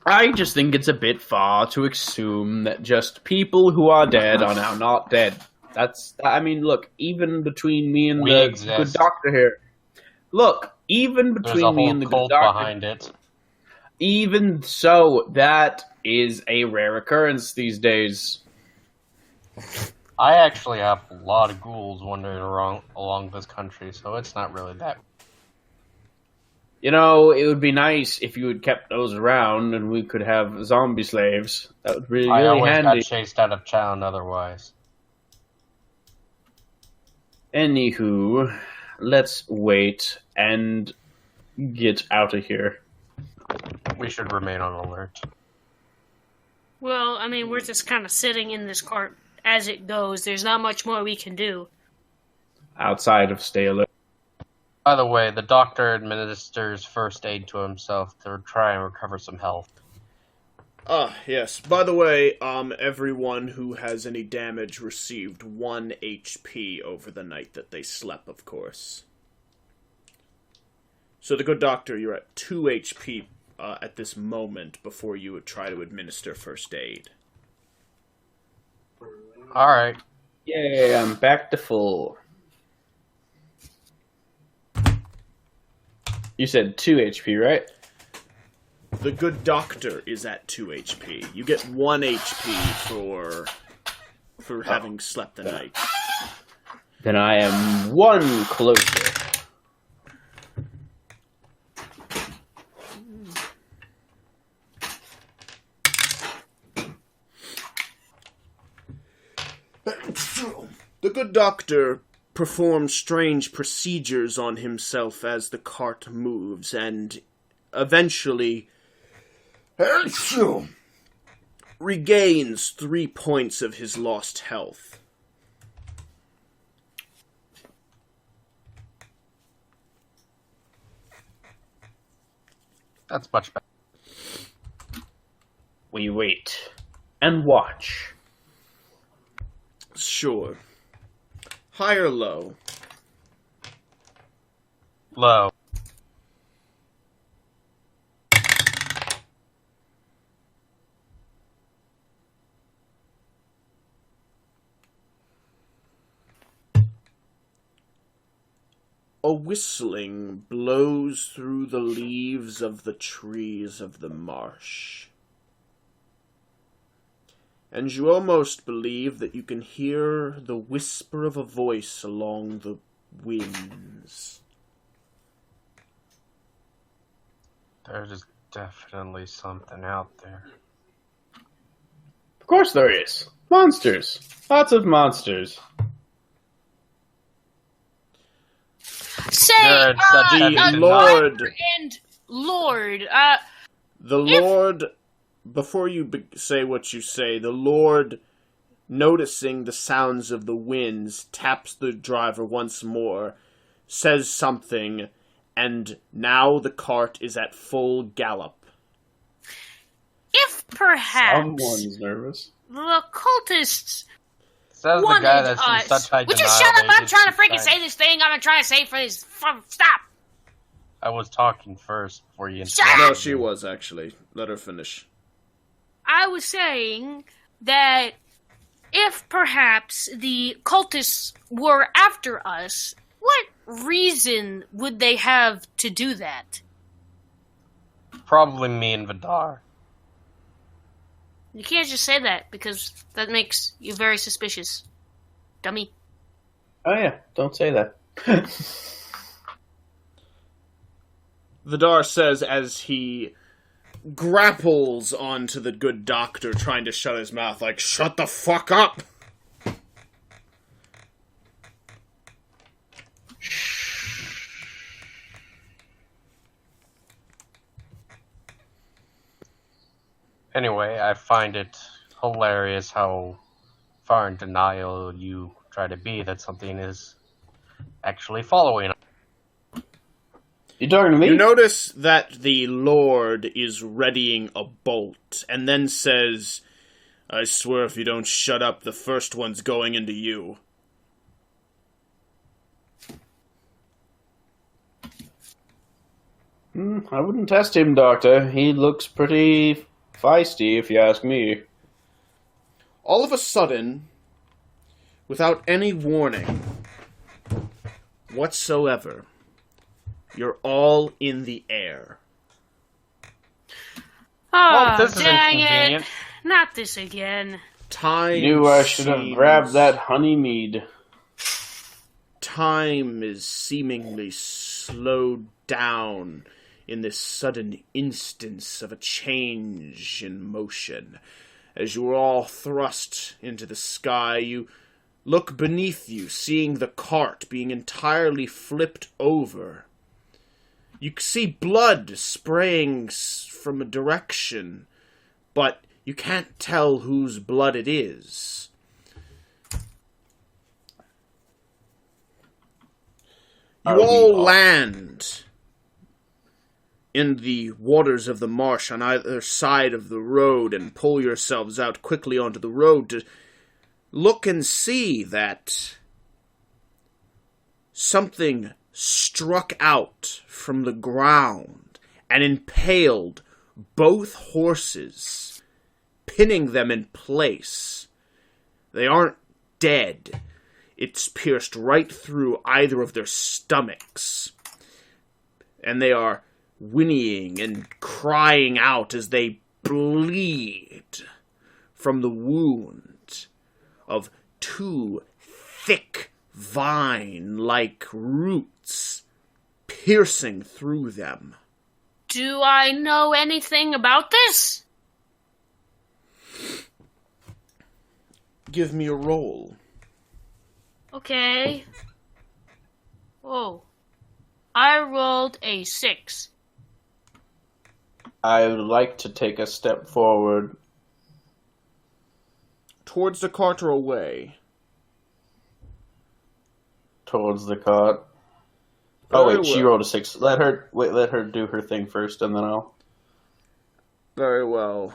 I just think it's a bit far to assume that just people who are dead are now not dead. I mean, look, even between me and the good doctor here. Look, even between me and the good doctor. Behind it. Even so, that is a rare occurrence these days. I actually have a lot of ghouls wandering along this country, so it's not really that. You know, it would be nice if you had kept those around and we could have zombie slaves. That would be really always handy. got chased out of town otherwise. Anywho, let's wait and get out of here. We should remain on alert. Well, I mean, we're just kind of sitting in this cart as it goes. There's not much more we can do. Outside of stay alert. By the way, the doctor administers first aid to himself to try and recover some health. Yes. By the way, everyone who has any damage received 1 HP over the night that they slept, of course. So the good doctor, you're at 2 HP at this moment before you would try to administer first aid. Alright. Yay, I'm back to full. You said 2 HP, right? The good doctor is at 2 HP. You get 1 HP for having slept the night. Then I am 1 closer. The good doctor performs strange procedures on himself as the cart moves, and eventually regains 3 points of his lost health. That's much better. We wait and watch Sure. High or low? Low. A whistling blows through the leaves of the trees of the marsh. And you almost believe that you can hear the whisper of a voice along the winds. There's definitely something out there. Of course there is. Monsters. Lots of monsters. Say, the Lord and Lord. The Lord, before you say what you say, the Lord, noticing the sounds of the winds, taps the driver once more, says something, and now the cart is at full gallop. If perhaps Someone's nervous. the cultists Says the guy that's in such high would you denial shut up? that I'm trying to freaking say this thing. I'm trying to say for this. Stop. I was talking first before you Shut interrupted. No, she was, actually. Let her finish. I was saying that if perhaps the cultists were after us, what reason would they have to do that? Probably me and Vidar. You can't just say that, because that makes you very suspicious. Dummy. Oh yeah, don't say that. Vidar says as he grapples onto the good doctor, trying to shut his mouth, like, shut the fuck up! Anyway, I find it hilarious how far in denial you try to be that something is actually following. You talking to me? You notice that the Lord is readying a bolt, and then says, I swear if you don't shut up, the first one's going into you. I wouldn't test him, Doctor. He looks pretty feisty, if you ask me. All of a sudden, without any warning whatsoever, you're all in the air. Oh, Well, this is dang inconvenient. it. Not this again. Time Knew I should have seems- grabbed that honey mead. Time is seemingly slowed down in this sudden instance of a change in motion. As you are all thrust into the sky, you look beneath you, seeing the cart being entirely flipped over. You see blood spraying from a direction, but you can't tell whose blood it is. You all land in the waters of the marsh on either side of the road and pull yourselves out quickly onto the road to look and see that something struck out from the ground and impaled both horses, pinning them in place. They aren't dead. It's pierced right through either of their stomachs, and they are whinnying and crying out as they bleed from the wound of two thick vine-like roots piercing through them. Do I know anything about this? Give me a roll. Okay. Whoa. I rolled a 6. I would like to take a step forward. Towards the cart or away? Towards the cart. Oh Very wait, she well. rolled a 6. Let her do her thing first, and then I'll. Very well.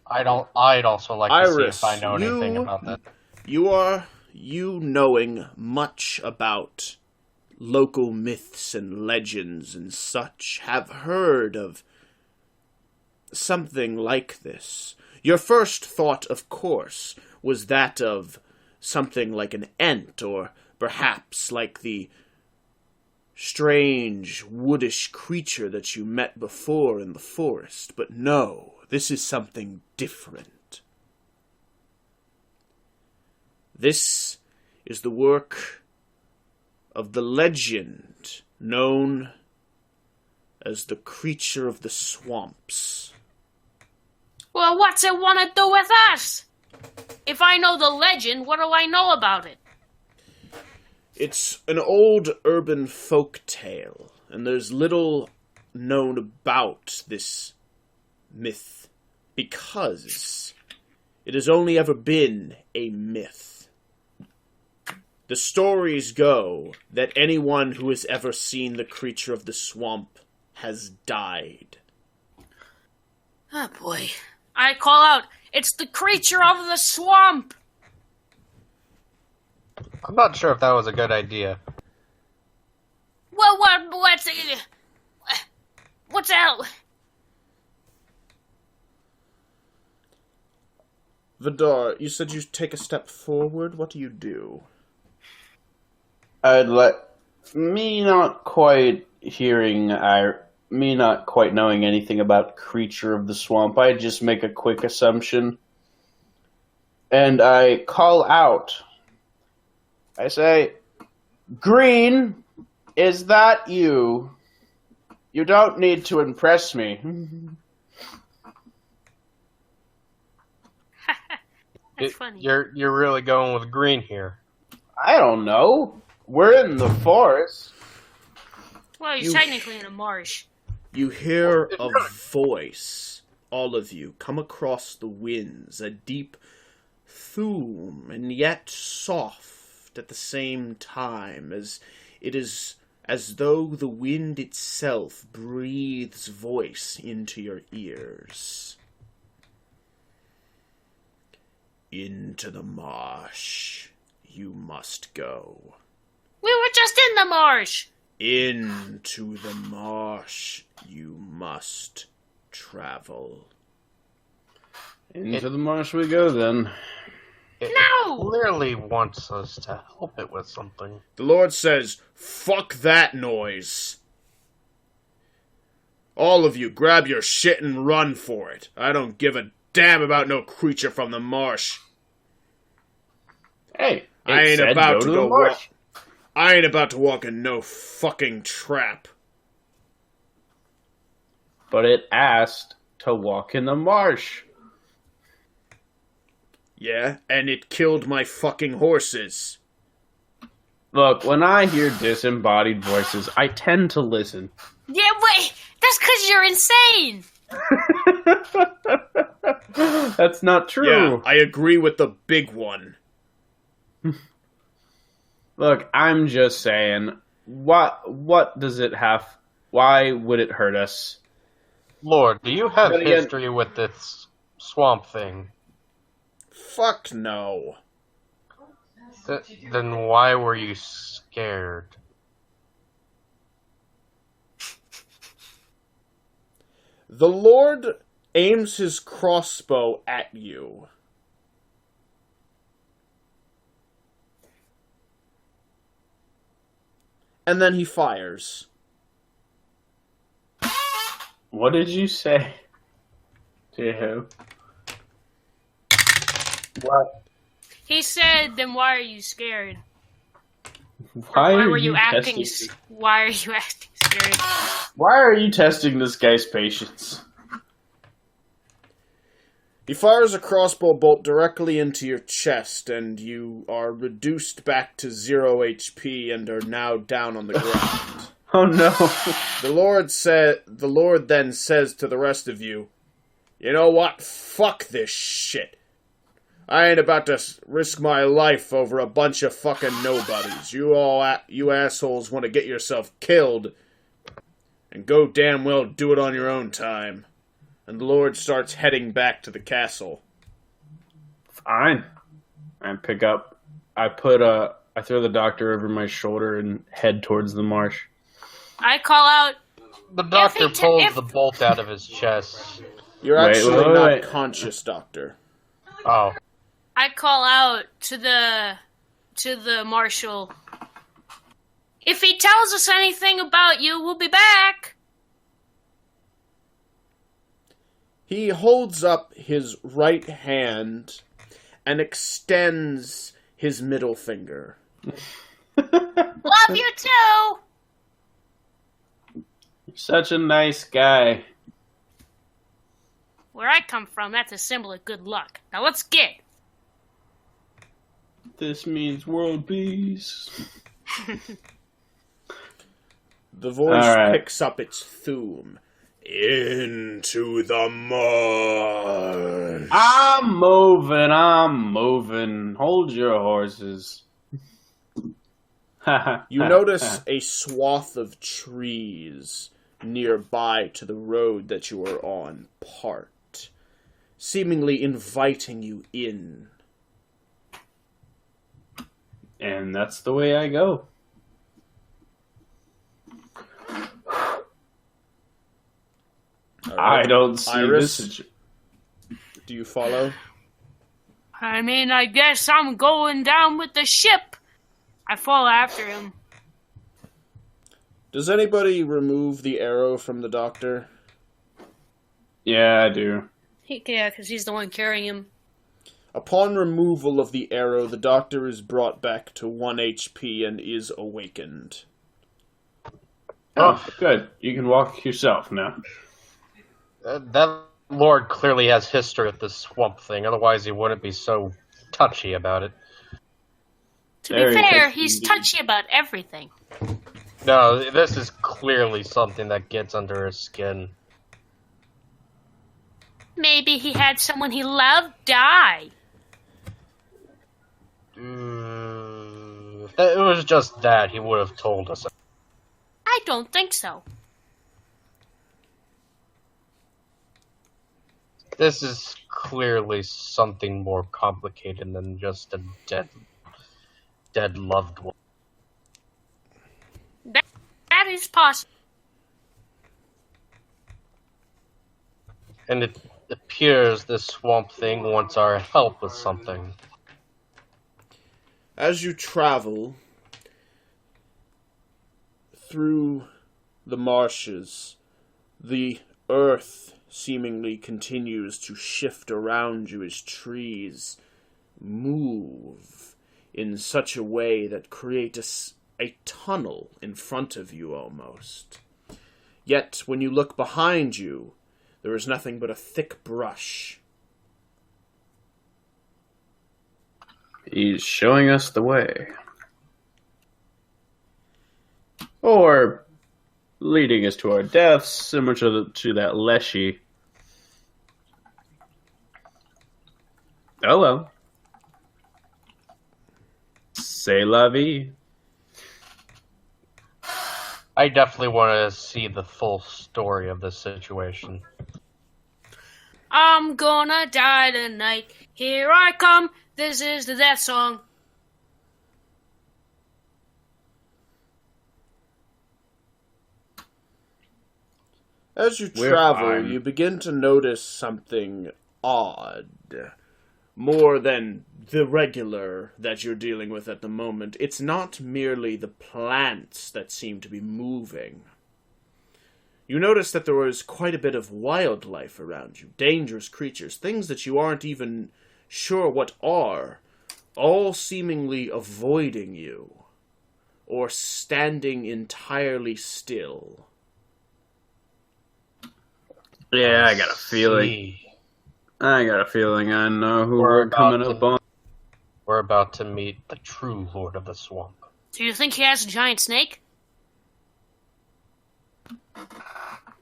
I'd also like to see Iris, if I know anything about that. You are you knowing much about local myths and legends and such, have heard of something like this. Your first thought, of course, was that of something like an ent, or perhaps like the strange, woodish creature that you met before in the forest. But no, this is something different. This is the work of the legend known as the creature of the swamps. Well, what's it want to do with us? If I know the legend, what do I know about it? It's an old urban folk tale, and there's little known about this myth because it has only ever been a myth. The stories go that anyone who has ever seen the creature of the swamp has died. Oh boy. I call out, it's the creature of the swamp! I'm not sure if that was a good idea. Well, what's that? Vidar, you said you take a step forward. What do you do? Me not quite knowing anything about creature of the swamp, I just make a quick assumption. And I call out. I say, Green, is that you? You don't need to impress me. That's funny. You're really going with Green here. I don't know. We're in the forest. Well, you're technically in a marsh. You hear a voice, all of you, come across the winds, a deep thum, and yet soft at the same time, as it is as though the wind itself breathes voice into your ears. Into the marsh you must go. We were just in the marsh! Into the marsh you must travel. Into the marsh we go, then. It No! clearly wants us to help it with something. The Lord says, fuck that noise. All of you, grab your shit and run for it. I don't give a damn about no creature from the marsh. Hey, I ain't about to the go marsh. walk. I ain't about to walk in no fucking trap. But it asked to walk in the marsh. Yeah, and it killed my fucking horses. Look, when I hear disembodied voices, I tend to listen. Yeah, wait! That's because you're insane! That's not true. Yeah, I agree with the big one. Look, I'm just saying, what does it have? Why would it hurt us? Lord, do you have But again- history with this swamp thing? Fuck no. Then why were you scared? The Lord aims his crossbow at you. And then he fires. What did you say to him? What? He said, then why are you scared? Why Why are were you acting? testing? Why are you acting scared? Why are you testing this guy's patience? He fires a crossbow bolt directly into your chest, and you are reduced back to 0 HP and are now down on the ground. Oh no! The Lord then says to the rest of you, "You know what? Fuck this shit. I ain't about to risk my life over a bunch of fucking nobodies. You assholes want to get yourself killed, and go damn well do it on your own time." And the Lord starts heading back to the castle. Fine. I pick up I throw the doctor over my shoulder and head towards the marsh. I call out. The doctor pulls the bolt out of his chest. You're actually not conscious, Doctor. Oh. I call out to the marshal. If he tells us anything about you, we'll be back. He holds up his right hand and extends his middle finger. Love you too. You're such a nice guy. Where I come from, that's a symbol of good luck. Now let's get. This means world peace. The voice picks up its theme. Into the marsh. I'm moving. Hold your horses. You notice a swath of trees nearby to the road that you are on part, seemingly inviting you in. And that's the way I go. Right. I don't see Iris, this. Do you follow? I mean, I guess I'm going down with the ship. I fall after him. Does anybody remove the arrow from the doctor? Yeah, I do. Yeah, because he's the one carrying him. Upon removal of the arrow, the doctor is brought back to 1 HP and is awakened. Oh, good. You can walk yourself now. That lord clearly has history with this swamp thing, otherwise he wouldn't be so touchy about it. To be fair, he's touchy about everything. No, this is clearly something that gets under his skin. Maybe he had someone he loved die. If it was just that, he would have told us. I don't think so. This is clearly something more complicated than just a dead loved one. That is possible. And it appears this swamp thing wants our help with something. As you travel through the marshes, the earth seemingly continues to shift around you as trees move in such a way that creates a tunnel in front of you almost. Yet, when you look behind you, there is nothing but a thick brush. He's showing us the way. Or leading us to our deaths, similar to that Leshy. Oh well. C'est la vie. I definitely want to see the full story of this situation. I'm gonna die tonight. Here I come. This is the death song. As you travel, you begin to notice something odd. More than the regular that you're dealing with at the moment. It's not merely the plants that seem to be moving. You notice that there was quite a bit of wildlife around you. Dangerous creatures. Things that you aren't even sure what are. All seemingly avoiding you. Or standing entirely still. Yeah, I got a feeling. I know who we're coming up on. We're about to meet the true Lord of the Swamp. Do you think he has a giant snake?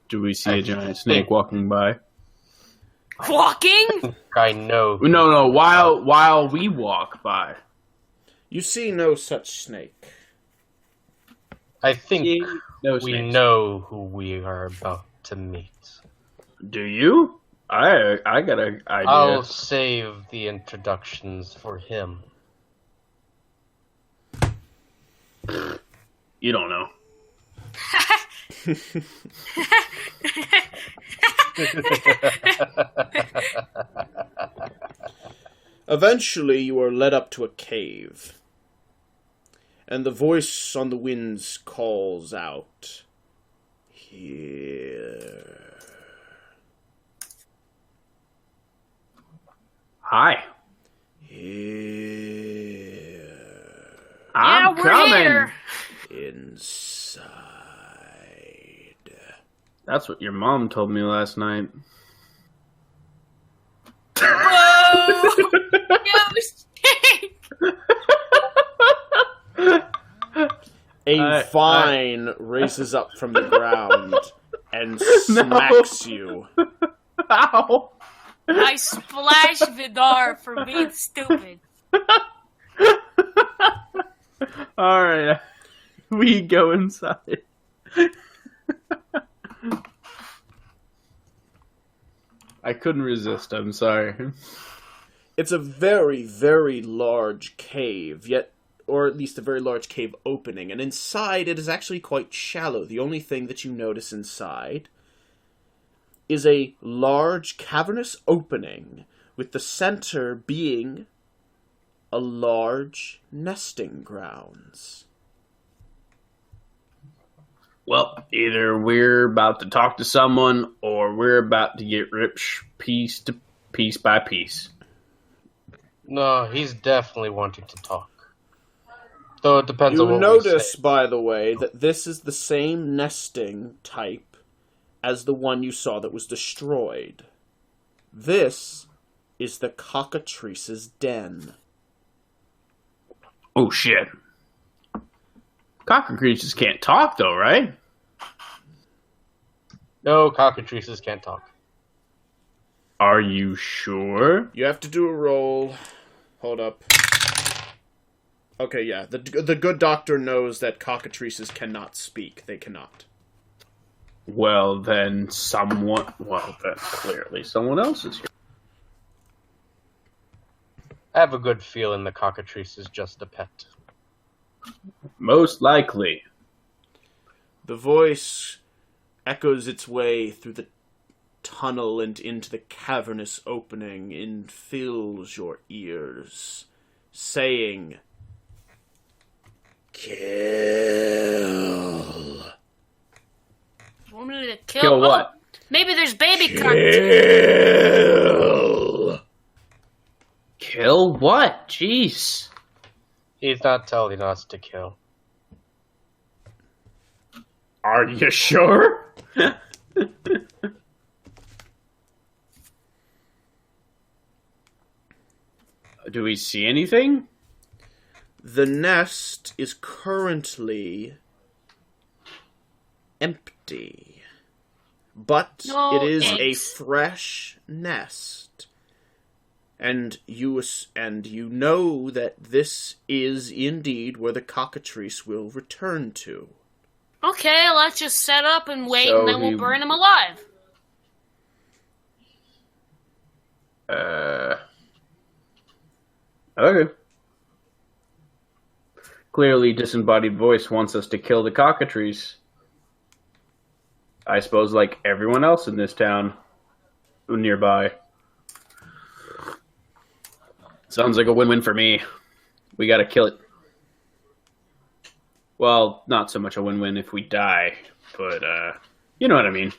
Do we see a giant snake walking by? Walking? I know. No. While we walk by, you see no such snake. I think we know who we are about to meet. Do you? I got an idea. I'll save the introductions for him. You don't know. Eventually, you are led up to a cave, and the voice on the winds calls out, "Here." Hi. Here. I'm coming. Here. Inside. That's what your mom told me last night. Whoa! You stink! A vine raises up from the ground and smacks you. Ow! I splash Vidar for being stupid. Alright. We go inside. I couldn't resist, I'm sorry. It's a very, very large cave, or at least a very large cave opening, and inside it is actually quite shallow. The only thing that you notice inside is a large cavernous opening, with the center being a large nesting grounds. Well, either we're about to talk to someone, or we're about to get ripped piece by piece. No, he's definitely wanting to talk. Though it depends on You what notice, we say. by the way, that this is the same nesting type as the one you saw that was destroyed. This is the cockatrice's den. Oh, shit. Cockatrices can't talk, though, right? No, cockatrices can't talk. Are you sure? You have to do a roll. Hold up. Okay, yeah. The good doctor knows that cockatrices cannot speak. They cannot. Well, then clearly someone else is here. I have a good feeling the cockatrice is just a pet. Most likely. The voice echoes its way through the tunnel and into the cavernous opening and fills your ears, saying, "Kill." Want me to kill? Kill what? Oh, maybe there's baby Kill. Kill what? Jeez. He's not telling us to kill. Are you sure? Do we see anything? The nest is currently empty, but No it is a eggs. fresh nest, and you know that this is indeed where the cockatrice will return to. Okay, let's just set up and wait, So and then we'll burn him alive. Okay. Clearly, disembodied voice wants us to kill the cockatrice. I suppose like everyone else in this town nearby. Sounds like a win-win for me. We gotta kill it. Well, not so much a win-win if we die, but, you know what I mean.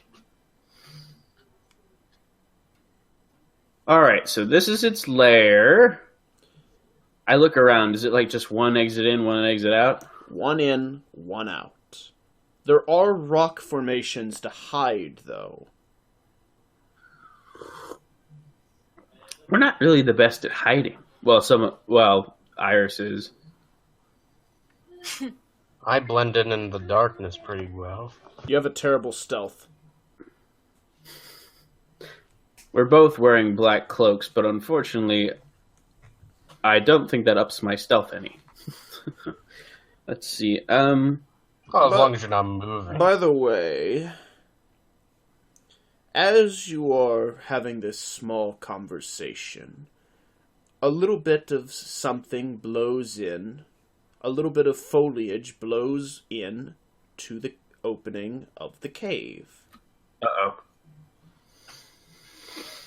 Alright, so this is its lair. I look around. Is it like just one exit in, one exit out? One in, one out. There are rock formations to hide, though. We're not really the best at hiding. Well, Iris is. I blend in the darkness pretty well. You have a terrible stealth. We're both wearing black cloaks, but unfortunately, I don't think that ups my stealth any. Let's see. Well, as long as you're not moving. By the way, as you are having this small conversation, a little bit of something blows in a little bit of foliage blows in to the opening of the cave. Uh-oh.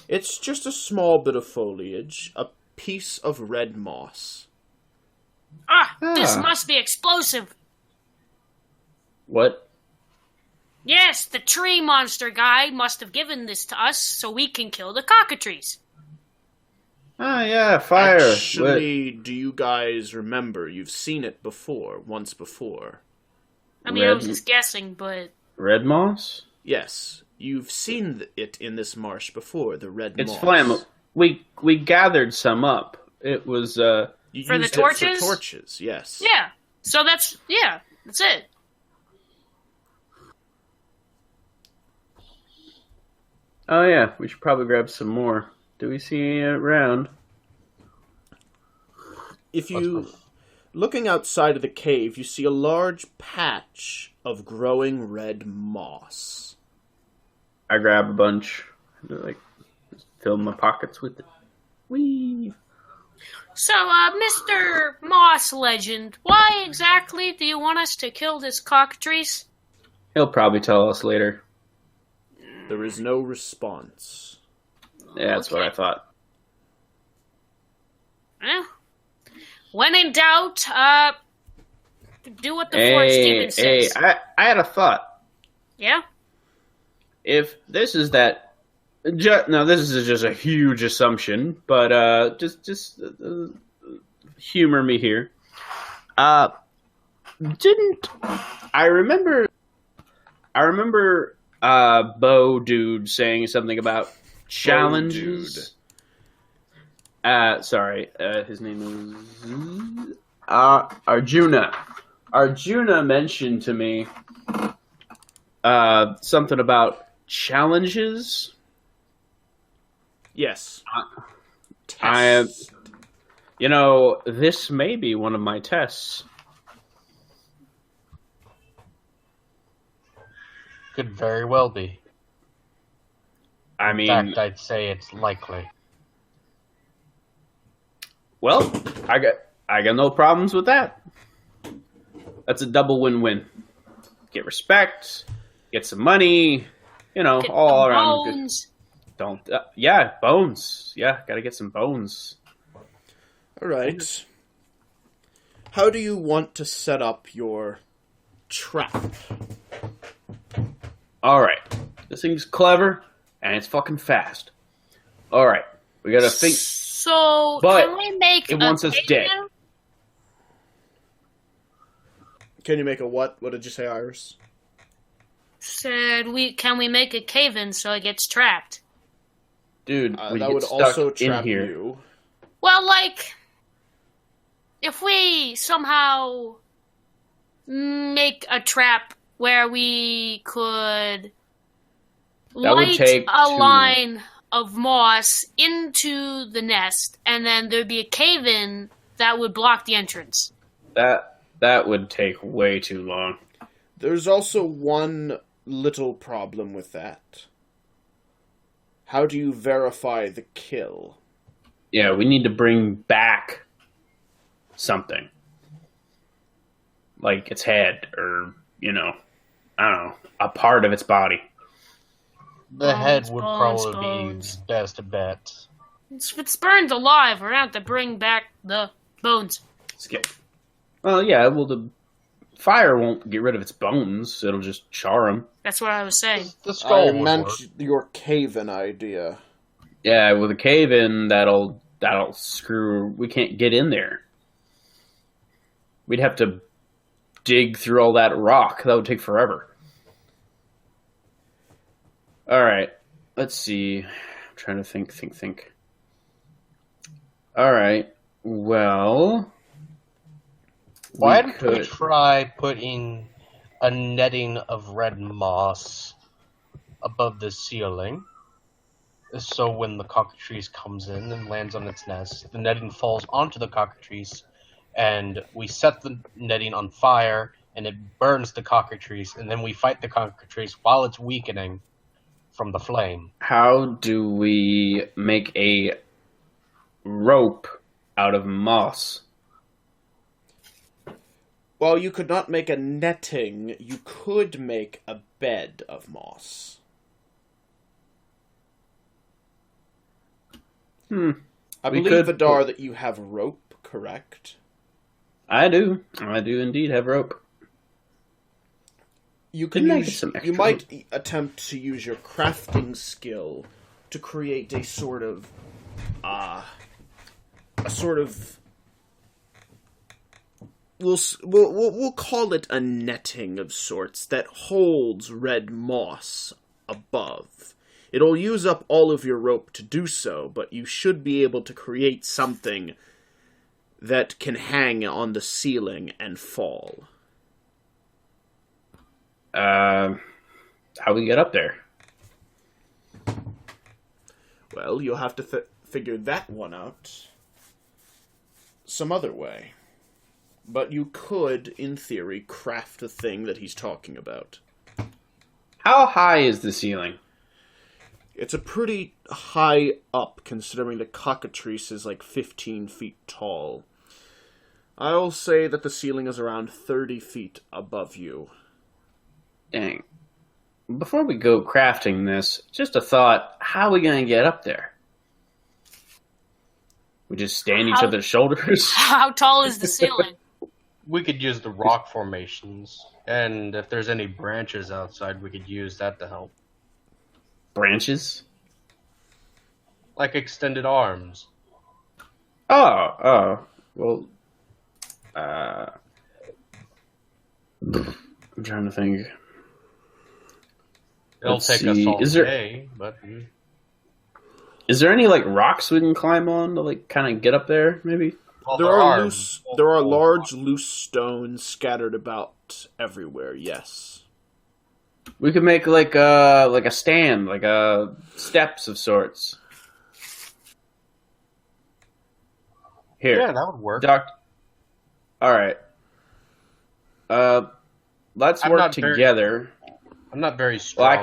It's just a small bit of foliage, a piece of red moss. This must be explosive. What? Yes, the tree monster guy must have given this to us so we can kill the cockatrices. Yeah, fire. Actually, do you guys remember? You've seen it once before. I mean, I was just guessing, but... Red moss? Yes, you've seen it in this marsh before, the red moss. It's flammable. We gathered some up. It was, You for the used torches? it for torches, yes. Yeah, so that's it. Oh yeah, we should probably grab some more. Do we see any around? If you, looking outside of the cave, you see a large patch of growing red moss. I grab a bunch, just fill my pockets with it. Whee! So, Mr. Moss Legend, why exactly do you want us to kill this cockatrice? He'll probably tell us later. There is no response. Yeah, that's what I thought. Well, when in doubt, do what the Fort Stevens says. Hey, I had a thought. Yeah? If this is that... Now, this is just a huge assumption, but just humor me here. Didn't... I remember Bo Dude saying something about challenges. Sorry, his name is Arjuna. Arjuna mentioned to me something about challenges. Yes. This may be one of my tests. Could very well be. I mean, in fact, I'd say it's likely. Well, I got no problems with that. That's a double win-win. Get respect, get some money, Get all around. bones. Bones. Yeah, gotta get some bones. All right. How do you want to set up your trap? All right, this thing's clever and it's fucking fast. All right, we gotta think. So, But can we make it wants us dead. Can you make a what? What did you say, Iris? Can we make a cave-in so it gets trapped? Dude, we that get would stuck also in trap here. you. Well, if we somehow make a trap where we could light a line of moss into the nest, and then there'd be a cave-in that would block the entrance. That would take way too long. There's also one little problem with that. How do you verify the kill? Yeah, we need to bring back something. Like its head, or, I don't know, a part of its body. The head would probably be best bet. If it's burned alive, we're going to have to bring back the bones. Well, yeah, the fire won't get rid of its bones. It'll just char them. That's what I was saying. The skull I would meant work. your cave-in idea. Yeah, with a cave-in, that'll screw... We can't get in there. We'd have to dig through all that rock. That would take forever. Alright, let's see. I'm trying to think. Alright, well... Why don't we try putting a netting of red moss above the ceiling, so when the cockatrice comes in and lands on its nest, the netting falls onto the cockatrice, and we set the netting on fire, and it burns the cockatrice, and then we fight the cockatrice while it's weakening from the flame. How do we make a rope out of moss? While you could not make a netting, you could make a bed of moss. I believe, Vidar, that you have rope, correct? I do. I do indeed have rope. You might attempt to use your crafting skill to create a sort of we'll call it a netting of sorts that holds red moss above. It'll use up all of your rope to do so, but you should be able to create something that can hang on the ceiling and fall. How we get up there? Well, you'll have to figure that one out some other way. But you could, in theory, craft the thing that he's talking about. How high is the ceiling? It's a pretty high up, considering the cockatrice is like 15 feet tall. I'll say that the ceiling is around 30 feet above you. Dang. Before we go crafting this, just a thought, how are we going to get up there? We just stand each other's shoulders? How tall is the ceiling? We could use the rock formations, and if there's any branches outside, we could use that to help. Branches? Like extended arms. Well, I'm trying to think. It'll take us all day, but... Is there any, like, rocks we can climb on to, like, kind of get up there, maybe? Well, there are large, loose stones scattered about everywhere, yes. We could make, like a stand, like, steps of sorts. Here. Yeah, that would work. Alright. Let's work together. I'm not very strong. Well,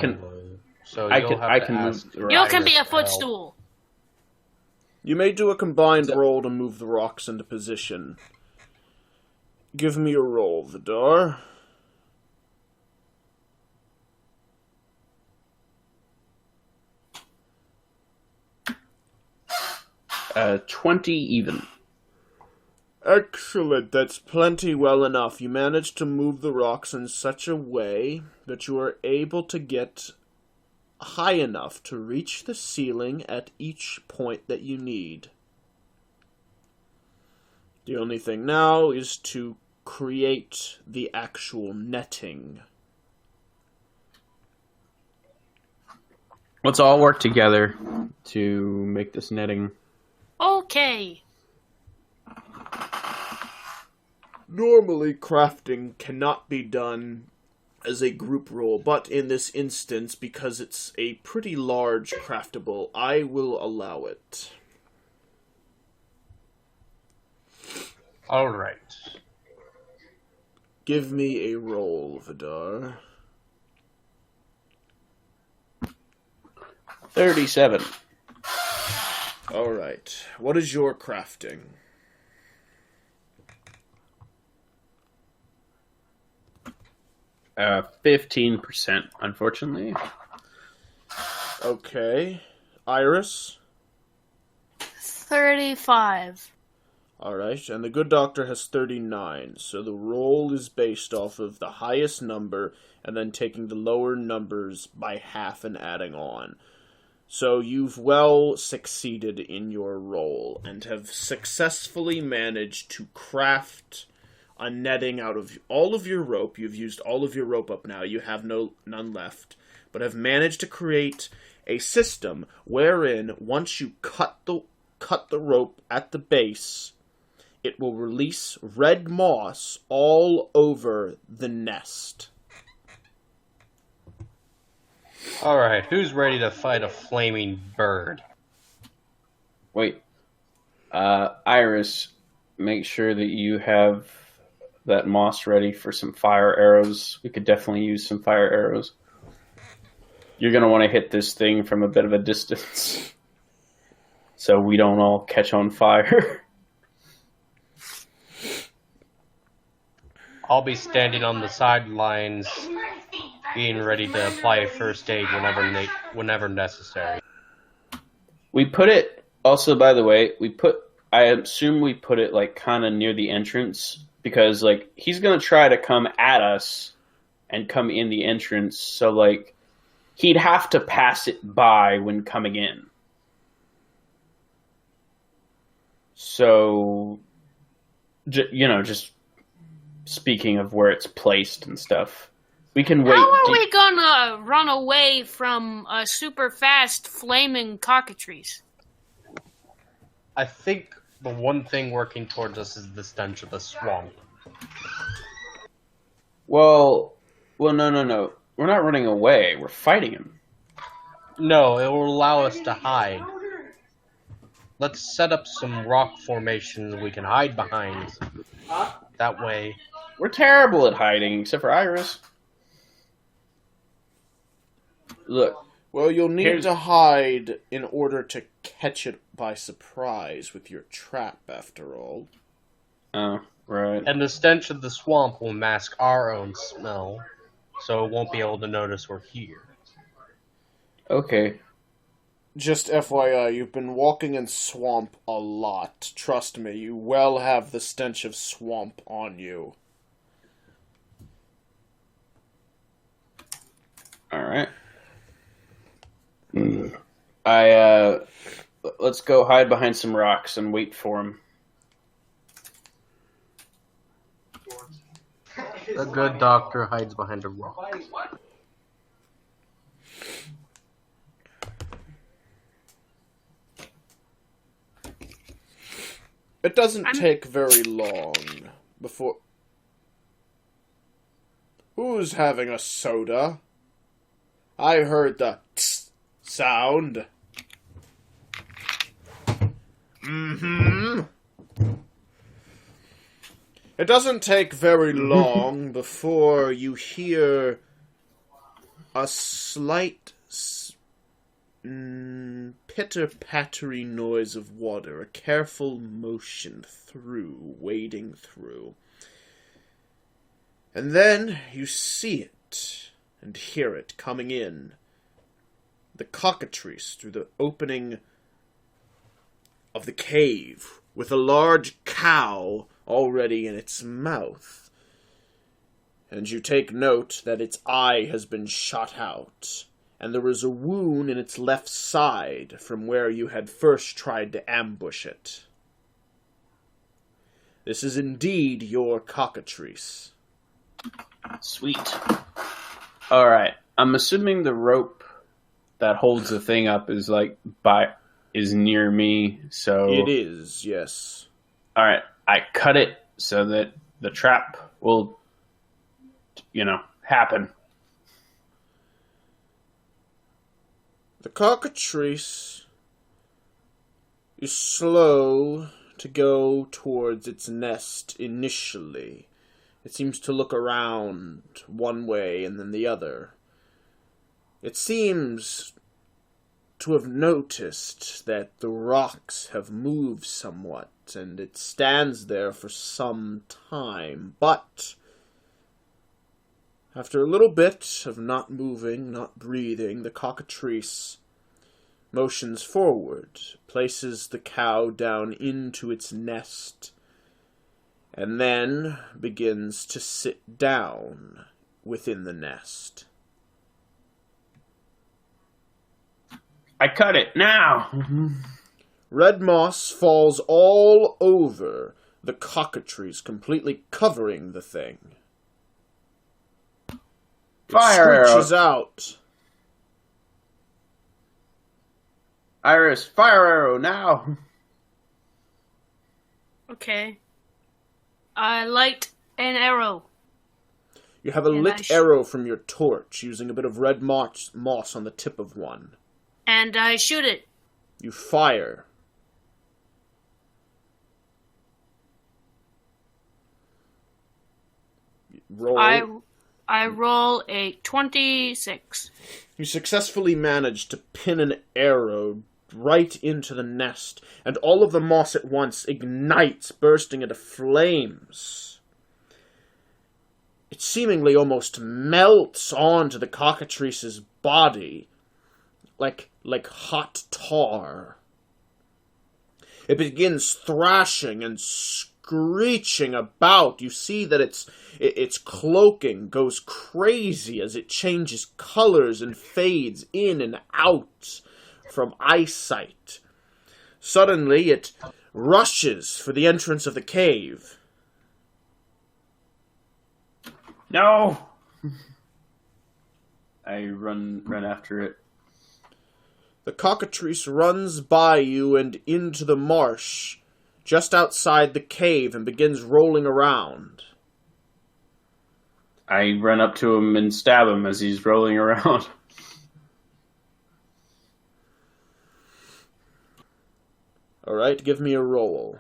I can move. You can be a footstool. You may do a combined roll to move the rocks into position. Give me a roll, Vidar. Uh, 20 even. Excellent, that's plenty well enough. You managed to move the rocks in such a way that you are able to get high enough to reach the ceiling at each point that you need. The only thing now is to create the actual netting. Let's all work together to make this netting. Okay. Normally, crafting cannot be done as a group role, but in this instance, because it's a pretty large craftable, I will allow it. Alright. Give me a roll, Vidar. 37. Alright. What is your crafting? Uh, 15%, unfortunately. Okay. Iris? 35. Alright, and the good doctor has 39, so the roll is based off of the highest number, and then taking the lower numbers by half and adding on. So you've well succeeded in your roll, and have successfully managed to craft a netting out of all of your rope. You've used all of your rope up now, you have none left, but have managed to create a system wherein once you cut the rope at the base, it will release red moss all over the nest. Alright, who's ready to fight a flaming bird? Wait. Iris, make sure that you have that moss ready for some fire arrows. We could definitely use some fire arrows. You're going to want to hit this thing from a bit of a distance so we don't all catch on fire. I'll be standing on the sidelines, being ready to apply first aid whenever necessary. We put it, also, by the way, I assume we put it, like, kind of near the entrance, because, like, he's going to try to come at us and come in the entrance, so, like, he'd have to pass it by when coming in. So, just speaking of where it's placed and stuff, we can wait. How are we gonna run away from super fast flaming cockatrice? I think the one thing working towards us is the stench of the swamp. Well, no. We're not running away. We're fighting him. No, it will allow us to hide. Let's set up some rock formations we can hide behind. That way. We're terrible at hiding, except for Iris. Look. Well, you'll need to hide in order to catch it by surprise with your trap, after all. Oh, right. And the stench of the swamp will mask our own smell, so it won't be able to notice we're here. Okay. Just FYI, you've been walking in swamp a lot. Trust me, you well have the stench of swamp on you. Alright. Let's go hide behind some rocks and wait for him. The good doctor hides behind a rock. It doesn't take very long before... Who's having a soda? I heard the tss sound. Mm-hmm. It doesn't take very long before you hear a slight pitter-pattery noise of water, a careful motion through, wading through. And then you see it and hear it coming in. The cockatrice through the opening of the cave, with a large cow already in its mouth. And you take note that its eye has been shot out, and there is a wound in its left side from where you had first tried to ambush it. This is indeed your cockatrice. Sweet. Alright, I'm assuming the rope that holds the thing up is is near me, so... It is, yes. Alright, I cut it so that the trap will, happen. The cockatrice is slow to go towards its nest initially. It seems to look around one way and then the other. It seems to have noticed that the rocks have moved somewhat, and it stands there for some time, but after a little bit of not moving, not breathing, the cockatrice motions forward, places the cow down into its nest, and then begins to sit down within the nest. I cut it now! Red moss falls all over the cockatrice, completely covering the thing. It Fire screeches arrow. out. Iris, fire arrow now! Okay. I light an arrow. You have a And lit arrow from your torch, using a bit of red moss on the tip of one. And I shoot it. You fire. Roll. I roll a 26. You successfully manage to pin an arrow right into the nest, and all of the moss at once ignites, bursting into flames. it seemingly almost melts onto the cockatrice's body, like hot tar. It begins thrashing and screeching about. You see that its cloaking goes crazy as it changes colors and fades in and out from eyesight. Suddenly, it rushes for the entrance of the cave. No! I run after it. The cockatrice runs by you and into the marsh, just outside the cave, and begins rolling around. I run up to him and stab him as he's rolling around. Alright, give me a roll.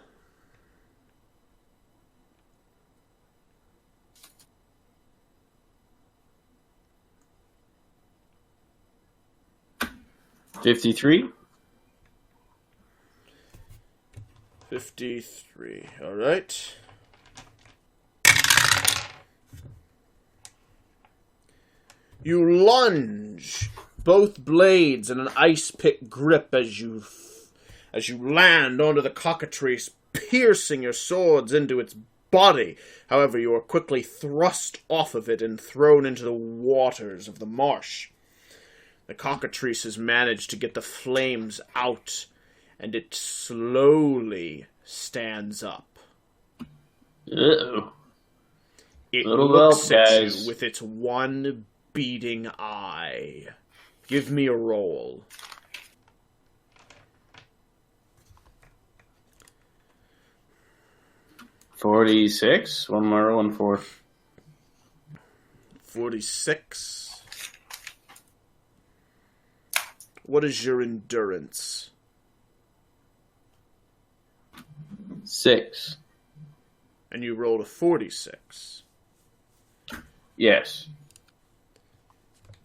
$53. 53. Alright. You lunge, both blades in an ice pick grip as you land onto the cockatrice, piercing your swords into its body. However, you are quickly thrust off of it and thrown into the waters of the marsh. The cockatrice has managed to get the flames out, and it slowly stands up. Uh-oh. It Little looks help, at guys. you with its one beating eye. Give me a roll. $46. One more, 1-4. 46. What is your endurance? 6. And you rolled a 46. Yes.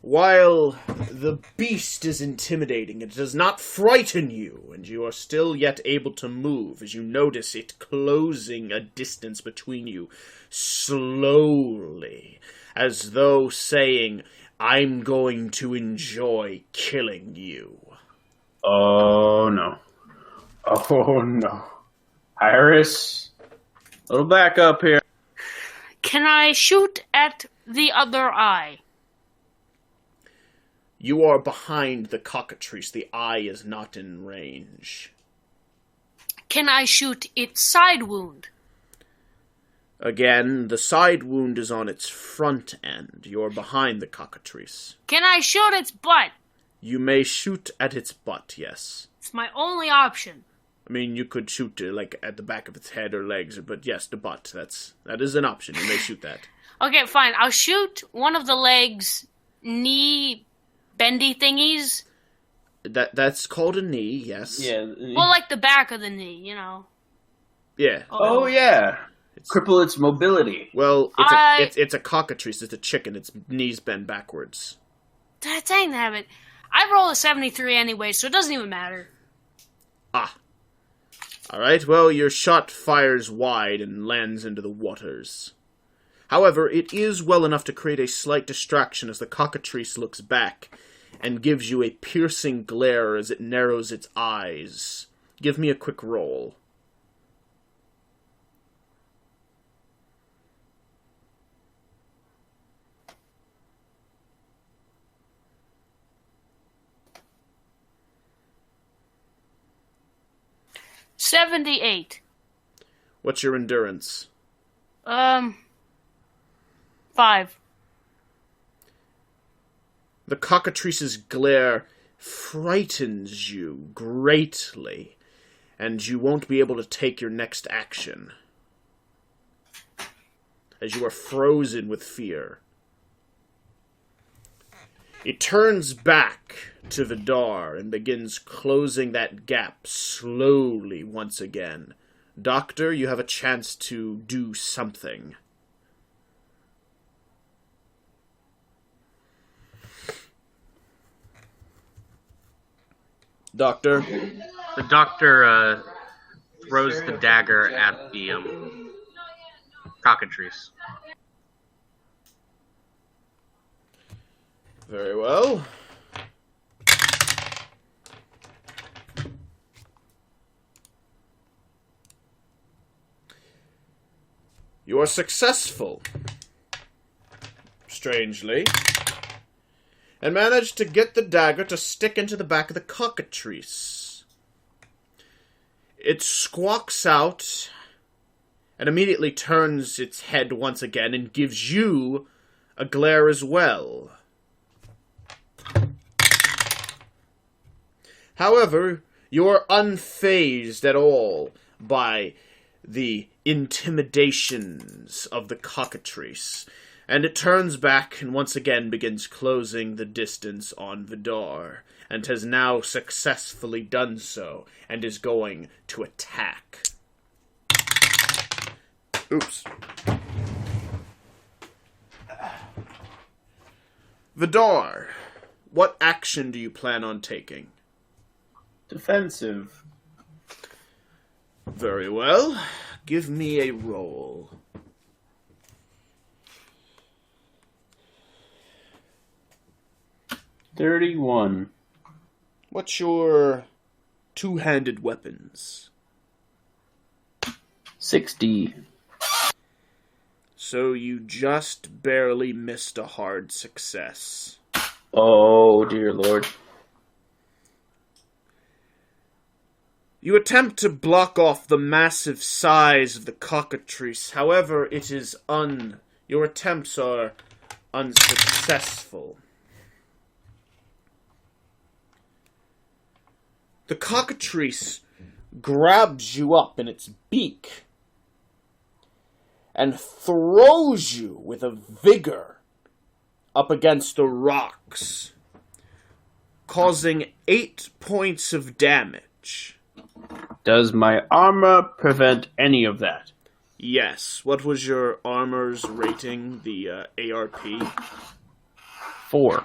While the beast is intimidating, it does not frighten you, and you are still yet able to move as you notice it closing a distance between you slowly, as though saying, "I'm going to enjoy killing you." Oh, no. Oh, no. Iris, a little back up here. Can I shoot at the other eye? You are behind the cockatrice. The eye is not in range. Can I shoot its side wound? Again, the side wound is on its front end. You're behind the cockatrice. Can I shoot its butt? You may shoot at its butt, yes. It's my only option. I mean, you could shoot like at the back of its head or legs, but yes, the butt. That is an option. You may shoot that. Okay, fine. I'll shoot one of the legs' knee bendy thingies. That's called a knee, yes. Yeah. Well, like the back of the knee, you know. Yeah. Oh, yeah. Cripple its mobility. Well, it's a cockatrice. It's a chicken. Its knees bend backwards. Dang nabbit. I roll a 73 anyway, so it doesn't even matter. Ah. Alright, well, your shot fires wide and lands into the waters. However, it is well enough to create a slight distraction as the cockatrice looks back and gives you a piercing glare as it narrows its eyes. Give me a quick roll. $78. What's your endurance? 5. The cockatrice's glare frightens you greatly, and you won't be able to take your next action, as you are frozen with fear. It turns back to Vidar and begins closing that gap slowly once again. Doctor, you have a chance to do something. Doctor? The doctor throws the dagger at the cockatrice. Very well. You are successful, strangely, and manage to get the dagger to stick into the back of the cockatrice. It squawks out and immediately turns its head once again and gives you a glare as well. However, you are unfazed at all by the intimidations of the cockatrice, and it turns back and once again begins closing the distance on Vidar, and has now successfully done so, and is going to attack. Oops. Vidar, what action do you plan on taking? Defensive. Very well. Give me a roll. $31. What's your two-handed weapons? 60. So you just barely missed a hard success. Oh, dear Lord. You attempt to block off the massive size of the cockatrice. However, your attempts are unsuccessful. The cockatrice grabs you up in its beak and throws you with a vigor up against the rocks, causing 8 points of damage. Does my armor prevent any of that? Yes. What was your armor's rating, the ARP? 4.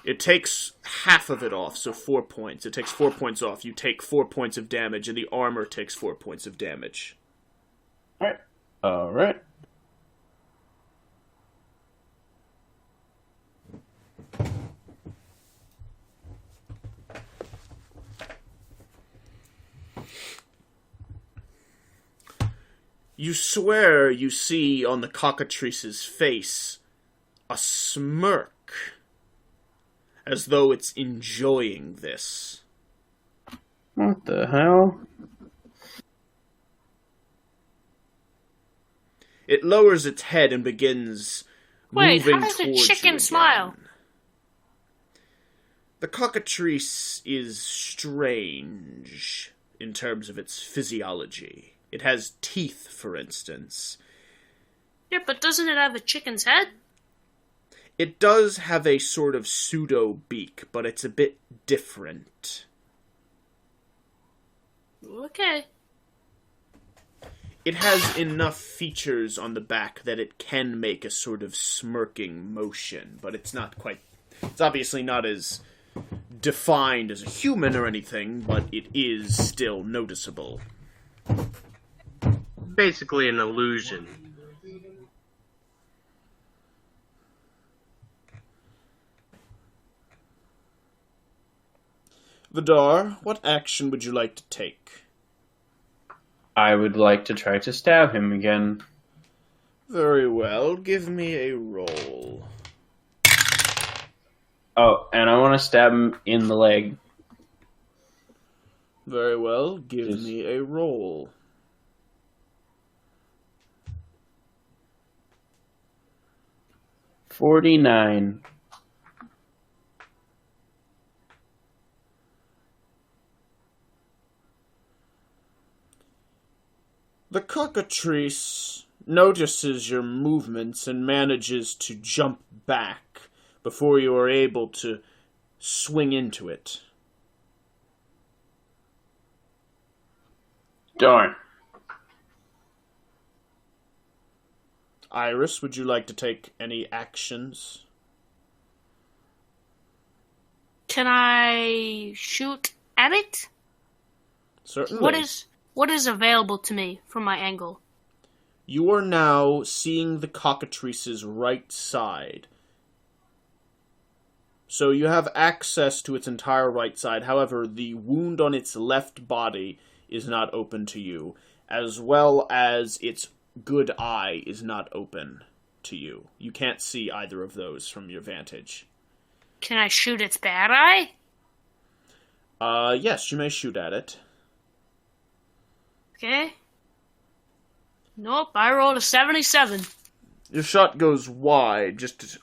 It takes half of it off, so 4 points. It takes 4 points off. You take 4 points of damage, and the armor takes 4 points of damage. Alright. You swear you see on the cockatrice's face a smirk, as though it's enjoying this. What the hell? It lowers its head and begins moving Wait, how does towards a chicken you smile? again. The cockatrice is strange in terms of its physiology. It has teeth, for instance. Yeah, but doesn't it have a chicken's head? It does have a sort of pseudo-beak, but it's a bit different. Okay. It has enough features on the back that it can make a sort of smirking motion, but it's obviously not as defined as a human or anything, but it is still noticeable. Basically an illusion. Vidar, what action would you like to take? I would like to try to stab him again. Very well, give me a roll. Oh, and I want to stab him in the leg. Very well, give me a roll. $49. The cockatrice notices your movements and manages to jump back before you are able to swing into it. Darn. Iris, would you like to take any actions? Can I shoot at it? Certainly. What is available to me from my angle? You are now seeing the cockatrice's right side. So you have access to its entire right side. However, the wound on its left body is not open to you, as well as its good eye is not open to you. You can't see either of those from your vantage. Can I shoot its bad eye? Yes, you may shoot at it. Okay. Nope, I rolled a 77. Your shot goes wide, just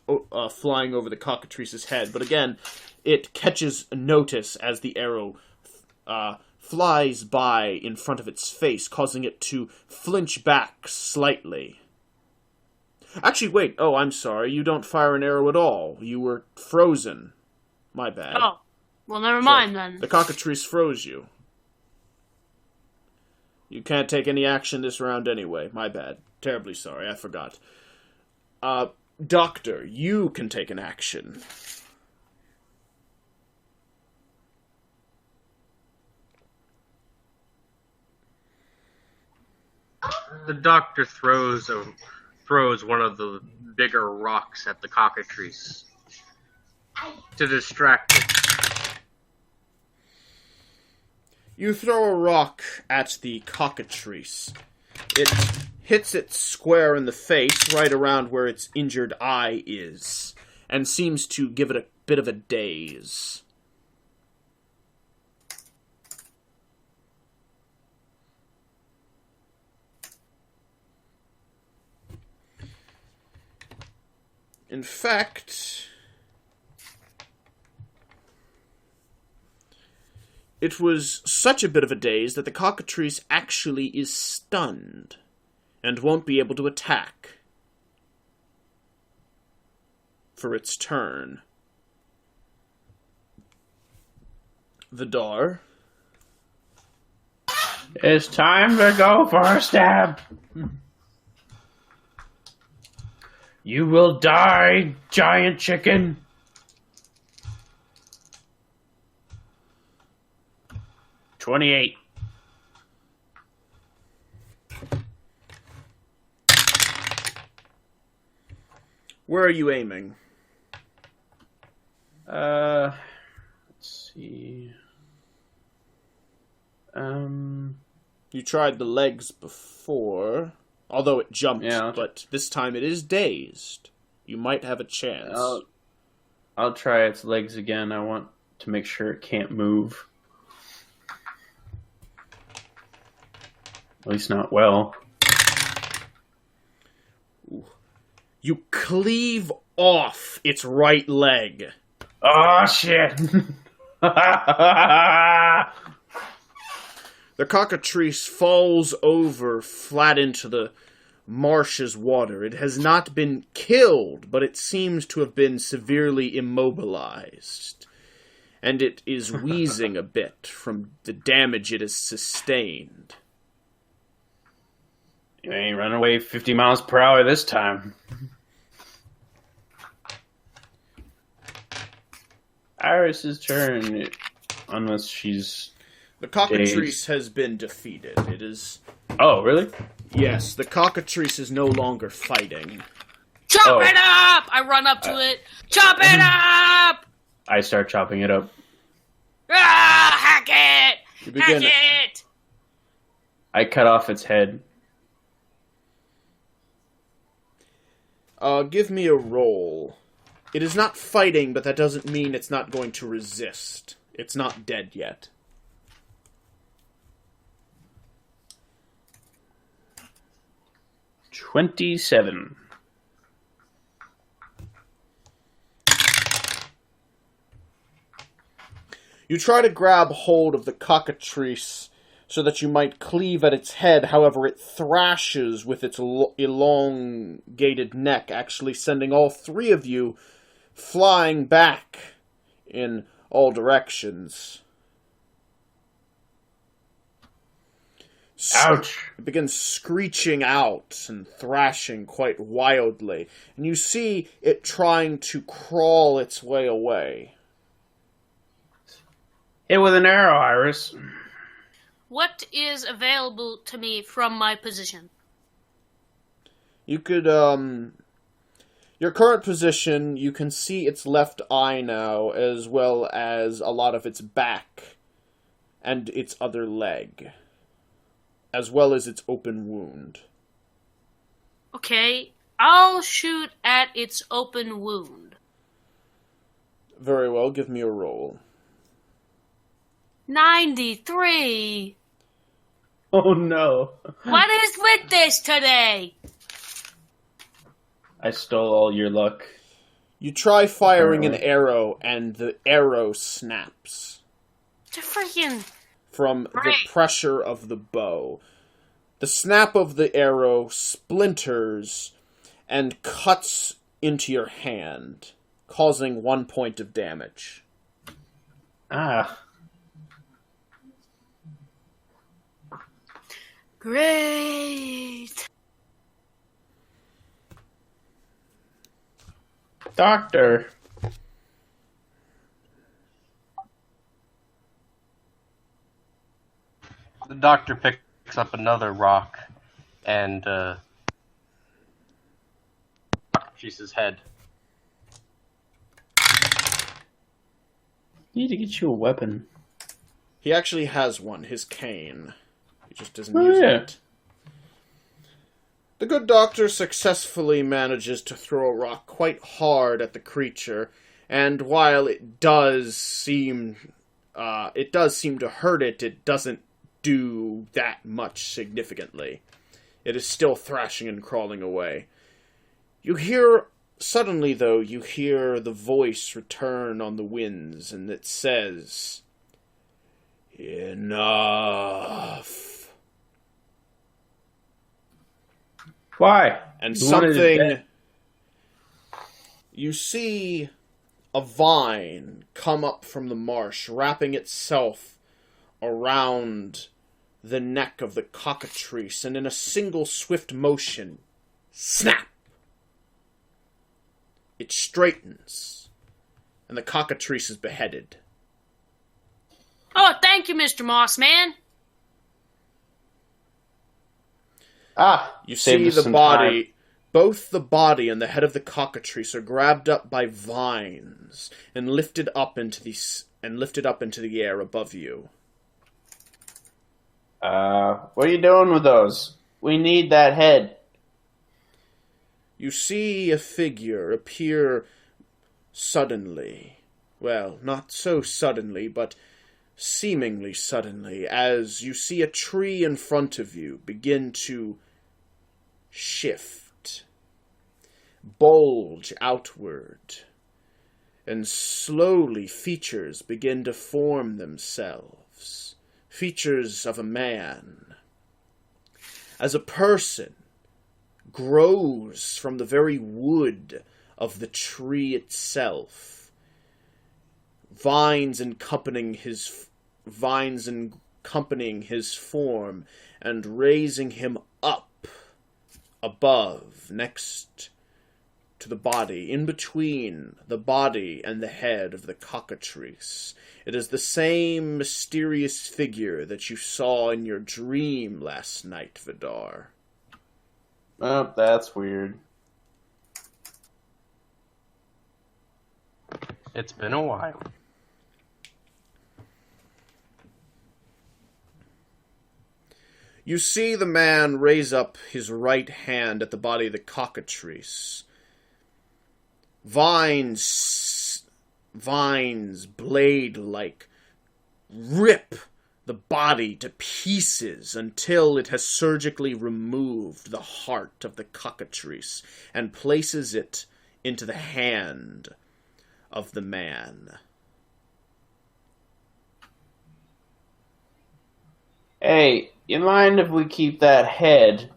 flying over the cockatrice's head. But again, it catches notice as the arrow flies by in front of its face, causing it to flinch back slightly. Actually, wait. Oh, I'm sorry. You don't fire an arrow at all. You were frozen. My bad. Oh, well, never mind then. The cockatrice froze you. You can't take any action this round anyway. My bad. Terribly sorry. I forgot. Doctor, you can take an action. The doctor throws one of the bigger rocks at the cockatrice to distract it. You throw a rock at the cockatrice. It hits it square in the face, right around where its injured eye is, and seems to give it a bit of a daze. In fact, it was such a bit of a daze that the cockatrice actually is stunned and won't be able to attack for its turn. Vidar. It's time to go for a stab. You will die, giant chicken. $28. Where are you aiming? Let's see. You tried the legs before, although it jumped, Yeah. but this time it is dazed. You might have a chance. I'll try its legs again. I want to make sure it can't move. At least not well. You cleave off its right leg. Oh, shit. The cockatrice falls over flat into the marsh's water. It has not been killed, but it seems to have been severely immobilized. And it is wheezing a bit from the damage it has sustained. You ain't running away 50 miles per hour this time. Iris's turn, unless she's... The cockatrice dazed. has been defeated. It is... Oh, really? Yes, the cockatrice is no longer fighting. Chop it up! I run up to it. Chop it up! I start chopping it up. Ah, hack it! You begin Hack it! I cut off its head. Give me a roll. It is not fighting, but that doesn't mean it's not going to resist. It's not dead yet. $27. You try to grab hold of the cockatrice so that you might cleave at its head. However, it thrashes with its elongated neck, actually sending all three of you flying back in all directions. Ouch. It begins screeching out and thrashing quite wildly, and you see it trying to crawl its way away. Hit with an arrow, Iris. What is available to me from my position? You could, Your current position, you can see its left eye now, as well as a lot of its back and its other leg, as well as its open wound. Okay, I'll shoot at its open wound. Very well, give me a roll. 93. Oh no. What is with this today? I stole all your luck. You try firing an arrow, and the arrow snaps It's a freaking... from the Great. pressure of the bow. The snap of the arrow splinters and cuts into your hand, causing 1 point of damage. Ah. Great. Doctor. The doctor picks up another rock and shoots his head. Need to get you a weapon. He actually has one, his cane. He just doesn't Oh, use yeah. it. The good doctor successfully manages to throw a rock quite hard at the creature, and while it does seem to hurt it, it doesn't do that much significantly. It is still thrashing and crawling away. Suddenly though, you hear the voice return on the winds, and it says, "Enough." Why? And You wanted it something... dead. You see a vine come up from the marsh, wrapping itself around the neck of the cockatrice, and in a single swift motion, snap! It straightens, and the cockatrice is beheaded. Oh, thank you, Mr. Mossman. Ah, You saved see us the some body... time. Both the body and the head of the cockatrice are grabbed up by vines and lifted up into the air above you. What are you doing with those? We need that head. You see a figure appear suddenly. Well, not so suddenly, but seemingly suddenly, as you see a tree in front of you begin to shift, bulge outward, and slowly features begin to form themselves. Features of a man. As a person grows from the very wood of the tree itself, vines accompanying his form and raising him up above, next to the body, in between the body and the head of the cockatrice. It is the same mysterious figure that you saw in your dream last night, Vidar. Oh, that's weird. It's been a while. You see the man raise up his right hand at the body of the cockatrice. Vines, blade-like, rip the body to pieces until it has surgically removed the heart of the cockatrice and places it into the hand of the man. Hey, you mind if we keep that head?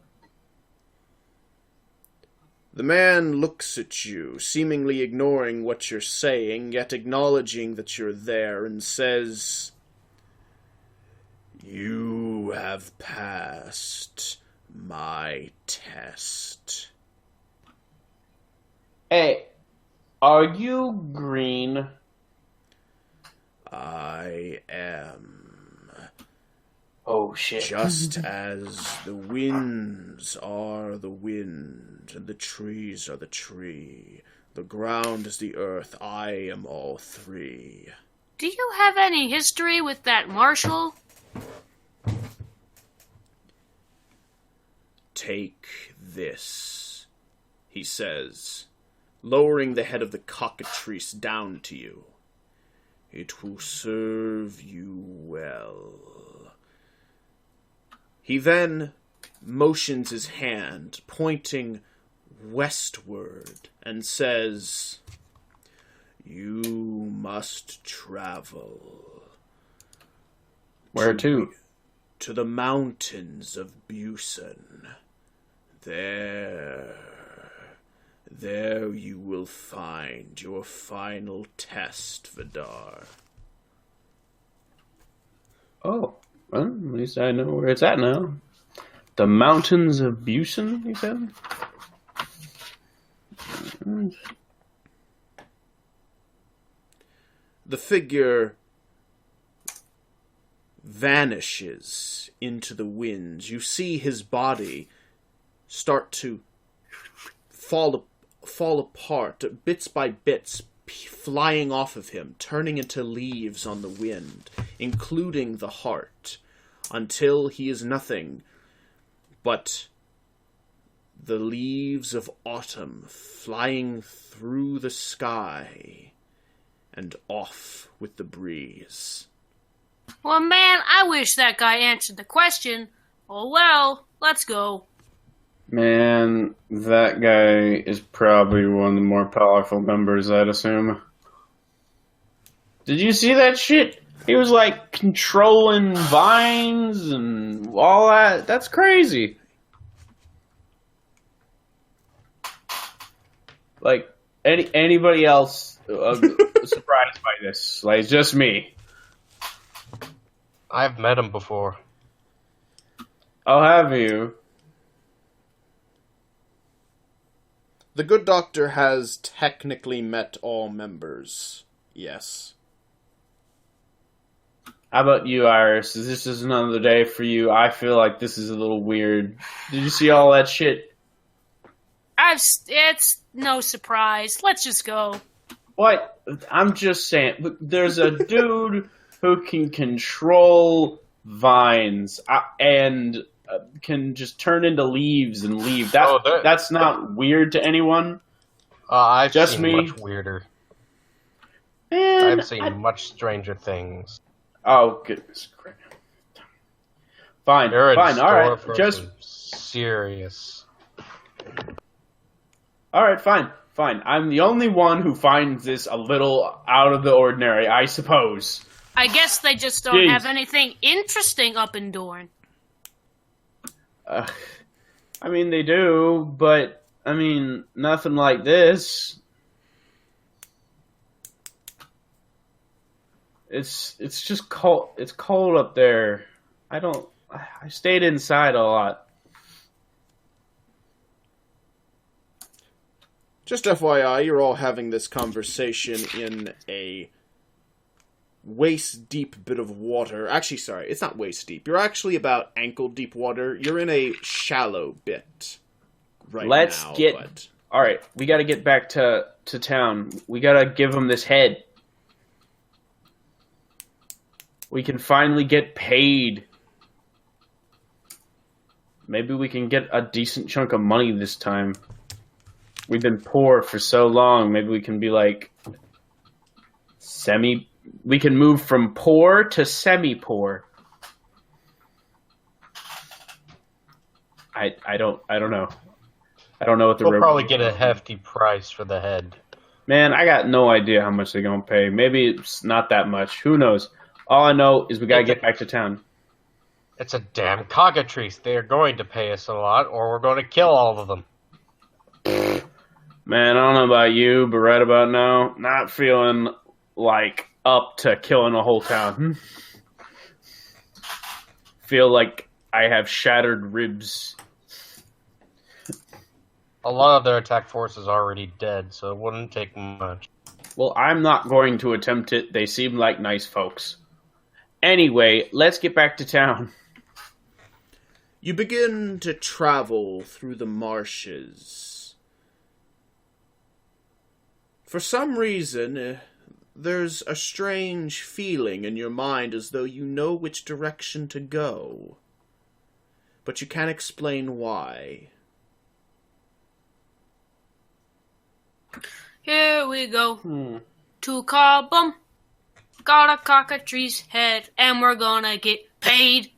The man looks at you, seemingly ignoring what you're saying, yet acknowledging that you're there, and says, "You have passed my test." Hey, are you green? I am. Oh, shit. Just as the winds are the wind, and the trees are the tree, the ground is the earth, I am all three. Do you have any history with that marshal? Take this, he says, lowering the head of the cockatrice down to you. It will serve you well. He then motions his hand, pointing westward, and says, You must travel. Where to? To the mountains of Busan. There you will find your final test, Vidar. Oh, well, at least I know where it's at now. The mountains of Busan, you said? The figure vanishes into the winds. You see his body start to fall apart, bits by bits, flying off of him, turning into leaves on the wind, including the heart, until he is nothing but the leaves of autumn flying through the sky and off with the breeze. Well, man, I wish that guy answered the question. Oh well, let's go. Man, that guy is probably one of the more powerful members, I'd assume. Did you see that shit? He was like controlling vines and all that. That's crazy. Like, anybody else surprised by this? Like, it's just me. I've met him before. Oh, have you? The good doctor has technically met all members. Yes. How about you, Iris? This is another day for you. I feel like this is a little weird. Did you see all that shit? It's no surprise. Let's just go. What? I'm just saying. There's a dude who can control vines and can just turn into leaves and leave. That's not weird to anyone. I've just seen me. much weirder. Man, I've seen much stranger things. Oh, goodness. Fine, You're in fine, store alright. for Just some serious. alright, fine. I'm the only one who finds this a little out of the ordinary, I suppose. I guess they just don't have anything interesting up in Dorne. I mean, they do, but, I mean, nothing like this. It's just cold. It's cold up there. I stayed inside a lot. Just FYI, you're all having this conversation in a waist-deep bit of water. Actually, sorry, it's not waist-deep. You're actually about ankle-deep water. You're in a shallow bit right now. Alright, we gotta get back to town. We gotta give him this head. We can finally get paid. Maybe we can get a decent chunk of money this time. We've been poor for so long. Maybe we can be like we can move from poor to semi-poor. I don't know. I don't know what the We'll probably get a hefty price for the head. Man, I got no idea how much they're gonna pay. Maybe it's not that much. Who knows? All I know is we gotta get back to town. It's a damn cockatrice. They are going to pay us a lot, or we're going to kill all of them. Man, I don't know about you, but right about now, not feeling like up to killing a whole town. Feel like I have shattered ribs. A lot of their attack force is already dead, so it wouldn't take much. Well, I'm not going to attempt it. They seem like nice folks. Anyway, let's get back to town. You begin to travel through the marshes. For some reason, there's a strange feeling in your mind as though you know which direction to go. But you can't explain why. Here we go. To Cobham. Got a cockatrice head, and we're gonna get paid.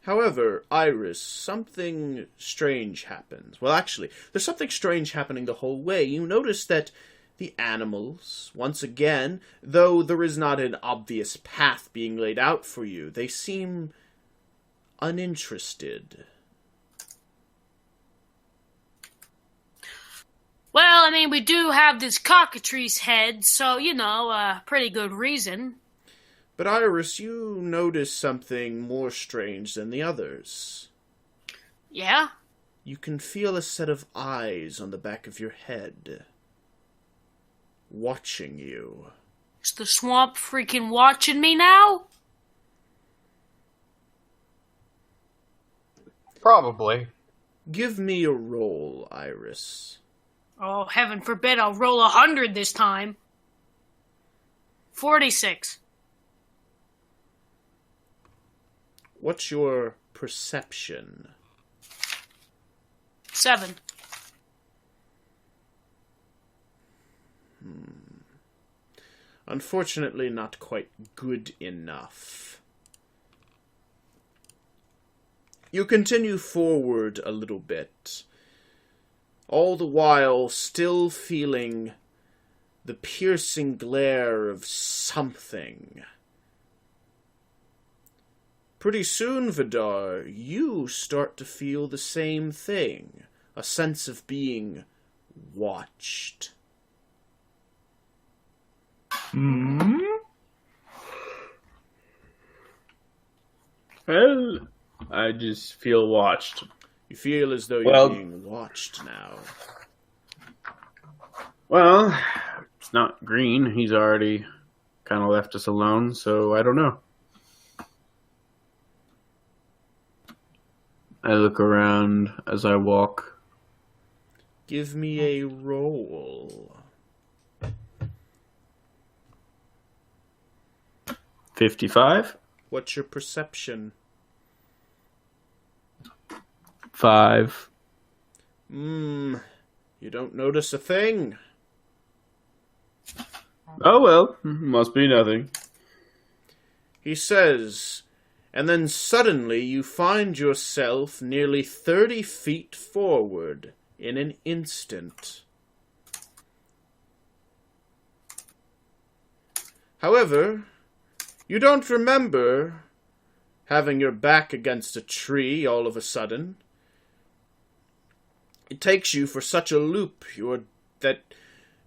However, Iris, something strange happens. Well, actually, there's something strange happening the whole way. You notice that the animals, once again, though there is not an obvious path being laid out for you, they seem uninterested. Well, I mean, we do have this cockatrice head, so, pretty good reason. But Iris, you notice something more strange than the others. Yeah? You can feel a set of eyes on the back of your head, watching you. Is the swamp freaking watching me now? Probably. Give me a roll, Iris. Oh, heaven forbid I'll roll 100 this time. 46. What's your perception? 7. Unfortunately, not quite good enough. You continue forward a little bit, all the while still feeling the piercing glare of something. Pretty soon, Vidar, you start to feel the same thing, a sense of being watched. Well, I just feel watched. You feel as though you're being watched now. Well, it's not Green. He's already kind of left us alone, so I don't know. I look around as I walk. Give me a roll. 55. What's your perception? 5. You don't notice a thing. Oh well, must be nothing. He says, and then suddenly you find yourself nearly 30 feet forward in an instant. However, you don't remember having your back against a tree all of a sudden. It takes you for such a loop that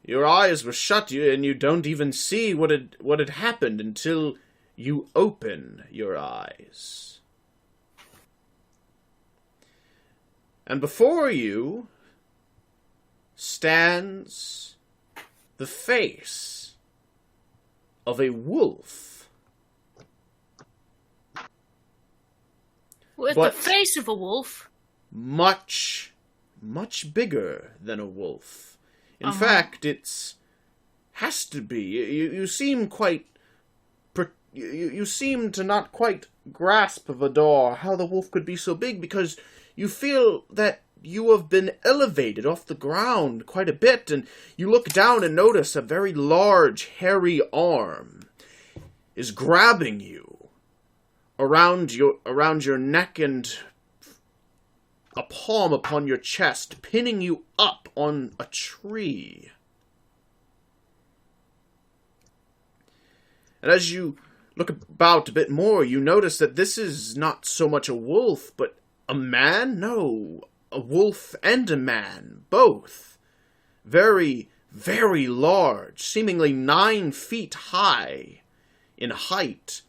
your eyes were shut and you don't even see what had happened until you open your eyes. And before you stands the face of a wolf. With the face of a wolf? Much bigger than a wolf. In fact, has to be. You seem quite... You seem to not quite grasp, Vidar, how the wolf could be so big, because you feel that you have been elevated off the ground quite a bit, and you look down and notice a very large, hairy arm is grabbing you around your neck and a palm upon your chest, pinning you up on a tree. And as you look about a bit more, you notice that this is not so much a wolf, but a man? No, a wolf and a man, both. Very, very large, seemingly 9 feet high in height,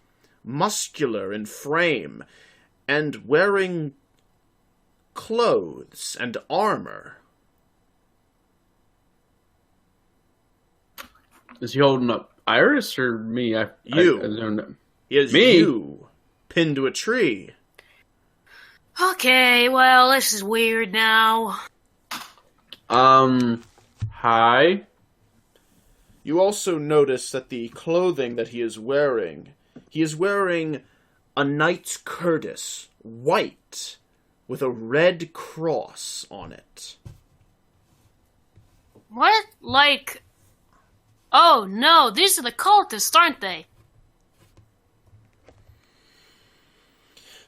muscular in frame, and wearing clothes and armor. Is he holding up Iris or me? You. I don't know. He has me? you pinned to a tree. Okay, well, this is weird now. Hi? You also notice that the clothing that he is wearing a knight's Curtis, white, with a red cross on it. What? Like... Oh, no, these are the cultists, aren't they?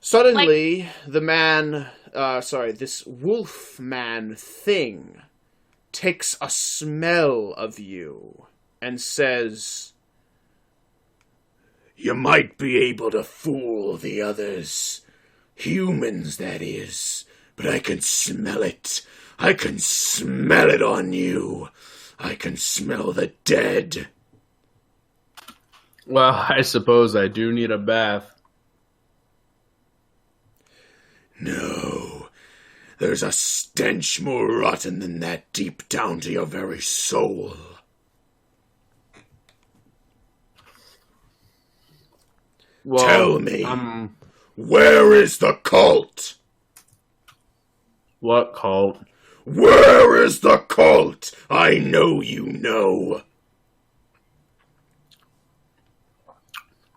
Suddenly, this wolf man thing takes a smell of you and says, "You might be able to fool the others. Humans, that is. But I can smell it. I can smell it on you. I can smell the dead." Well, I suppose I do need a bath. No, there's a stench more rotten than that deep down to your very soul. Well, Tell me, where is the cult? What cult? Where is the cult? I know you know.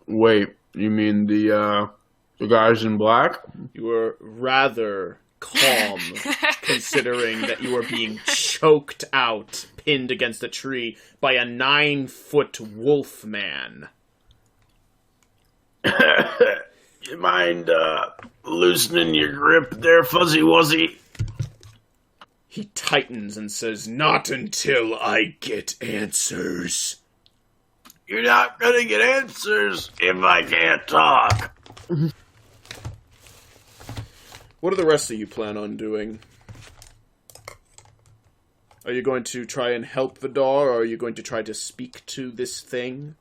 Wait, you mean the guys in black? You were rather calm, considering that you were being choked out, pinned against a tree, by a 9-foot wolf man. You mind loosening your grip there, Fuzzy Wuzzy? He tightens and says, "Not until I get answers." You're not gonna get answers if I can't talk. What do the rest of you plan on doing? Are you going to try and help Vidar, or are you going to try to speak to this thing?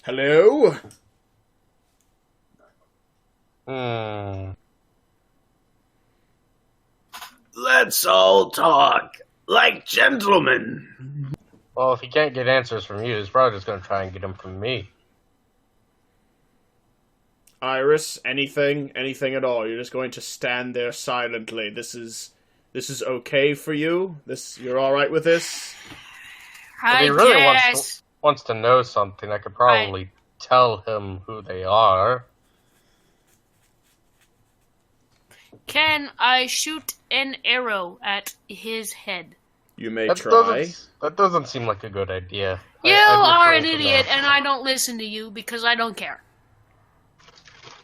Hello? Let's all talk like gentlemen. Well, if he can't get answers from you, he's probably just going to try and get them from me. Iris, anything at all. You're just going to stand there silently. This is okay for you? You're all right with this? If he really wants to know something, I could probably tell him who they are. Can I shoot an arrow at his head? You may try. That doesn't seem like a good idea. You are an idiot, and I don't listen to you because I don't care.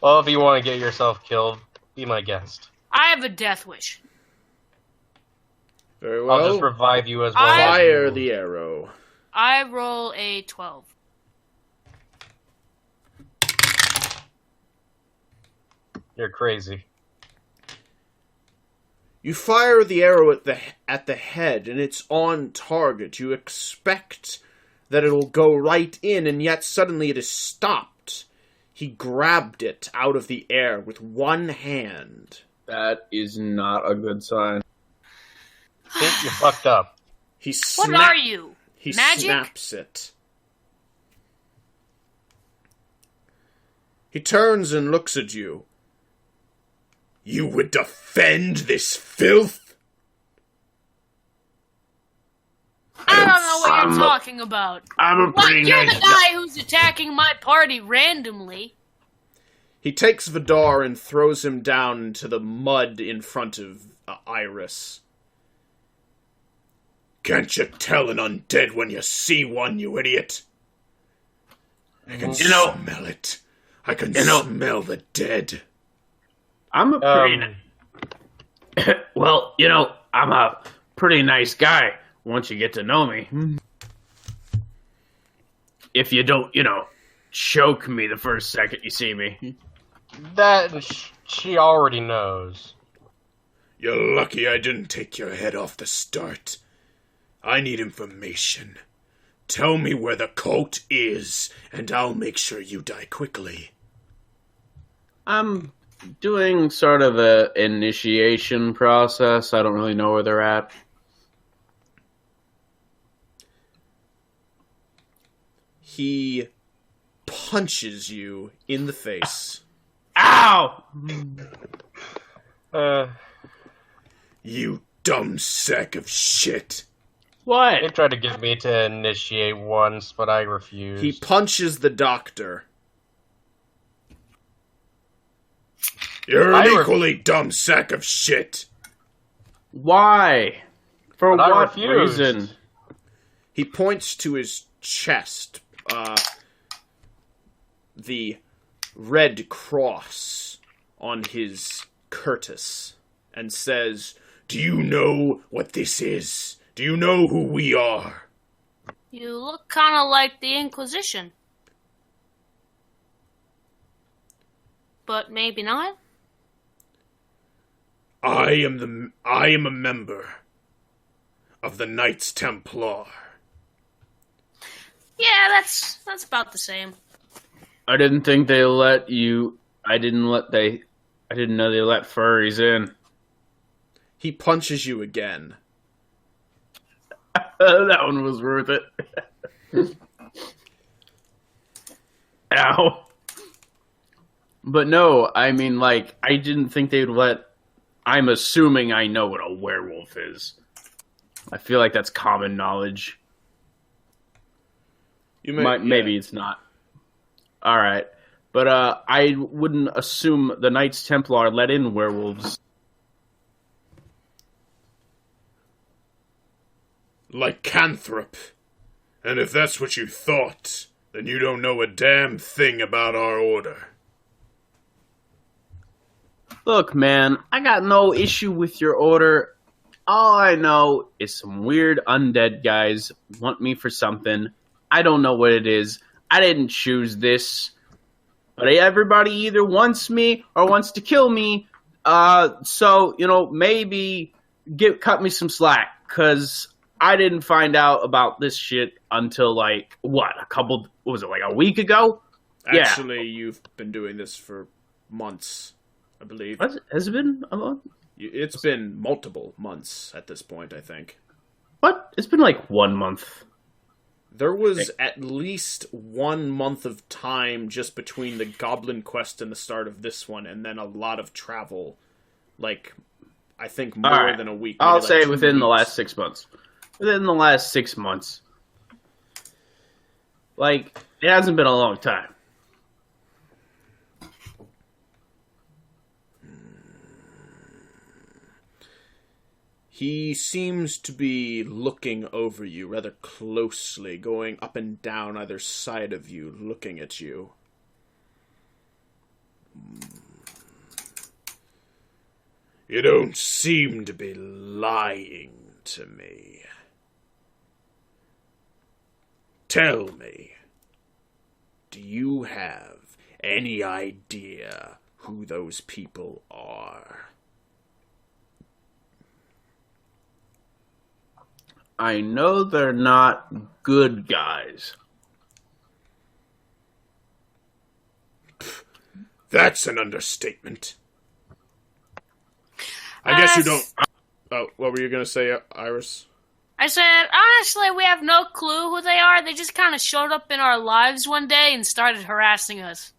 Well, if you want to get yourself killed, be my guest. I have a death wish. Very well. I'll just revive you as well. Fire the arrow. I roll a 12. You're crazy. You fire the arrow at the head, and it's on target. You expect that it'll go right in, and yet suddenly it is stopped. He grabbed it out of the air with one hand. That is not a good sign. I think you fucked up. What are you? He Magic? snaps it. He turns and looks at you. You would defend this filth? I don't know what you're talking about. I'm a pretty You're nice the guy who's attacking my party randomly. He takes Vidar and throws him down into the mud in front of Iris. Can't you tell an undead when you see one, you idiot? I can smell it. I can smell the dead. I'm a pretty... well, I'm a pretty nice guy once you get to know me. If you don't, choke me the first second you see me. That she already knows. You're lucky I didn't take your head off the start. I need information. Tell me where the cult is, and I'll make sure you die quickly. I'm doing sort of a initiation process. I don't really know where they're at. He punches you in the face. Ow! You dumb sack of shit. What? They tried to get me to initiate once, but I refused. He punches the doctor. You're an equally dumb sack of shit. Why? For But I what refused. reason? He points to his chest. The red cross on his Curtis, and says, "Do you know what this is? Do you know who we are?" You look kind of like the Inquisition. But maybe not? I am a member of the Knights Templar. Yeah, that's about the same. I didn't think they let you. I didn't know they let furries in. He punches you again. That one was worth it. Ow. But no, I mean, like, I didn't think they'd let... I'm assuming I know what a werewolf is. I feel like that's common knowledge. Maybe it's not. Alright. But I wouldn't assume the Knights Templar let in werewolves. Lycanthrope. And if that's what you thought, then you don't know a damn thing about our order. Look, man, I got no issue with your order. All I know is some weird undead guys want me for something. I don't know what it is. I didn't choose this. But everybody either wants me or wants to kill me. So, maybe cut me some slack. Because I didn't find out about this shit until, a week ago? Actually, you've been doing this for months, I believe. Has it been a month? It's been multiple months at this point, I think. What? It's been 1 month. There was at least 1 month of time just between the Goblin Quest and the start of this one, and then a lot of travel. I think more than a week. I'll say 2 within the weeks. last 6 months. Within the last 6 months. It hasn't been a long time. He seems to be looking over you rather closely, going up and down either side of you, looking at you. You don't seem to be lying to me. Tell me, do you have any idea who those people are? I know they're not good guys. That's an understatement. I guess you don't... Oh, what were you going to say, Iris? I said, honestly, we have no clue who they are. They just kind of showed up in our lives one day and started harassing us.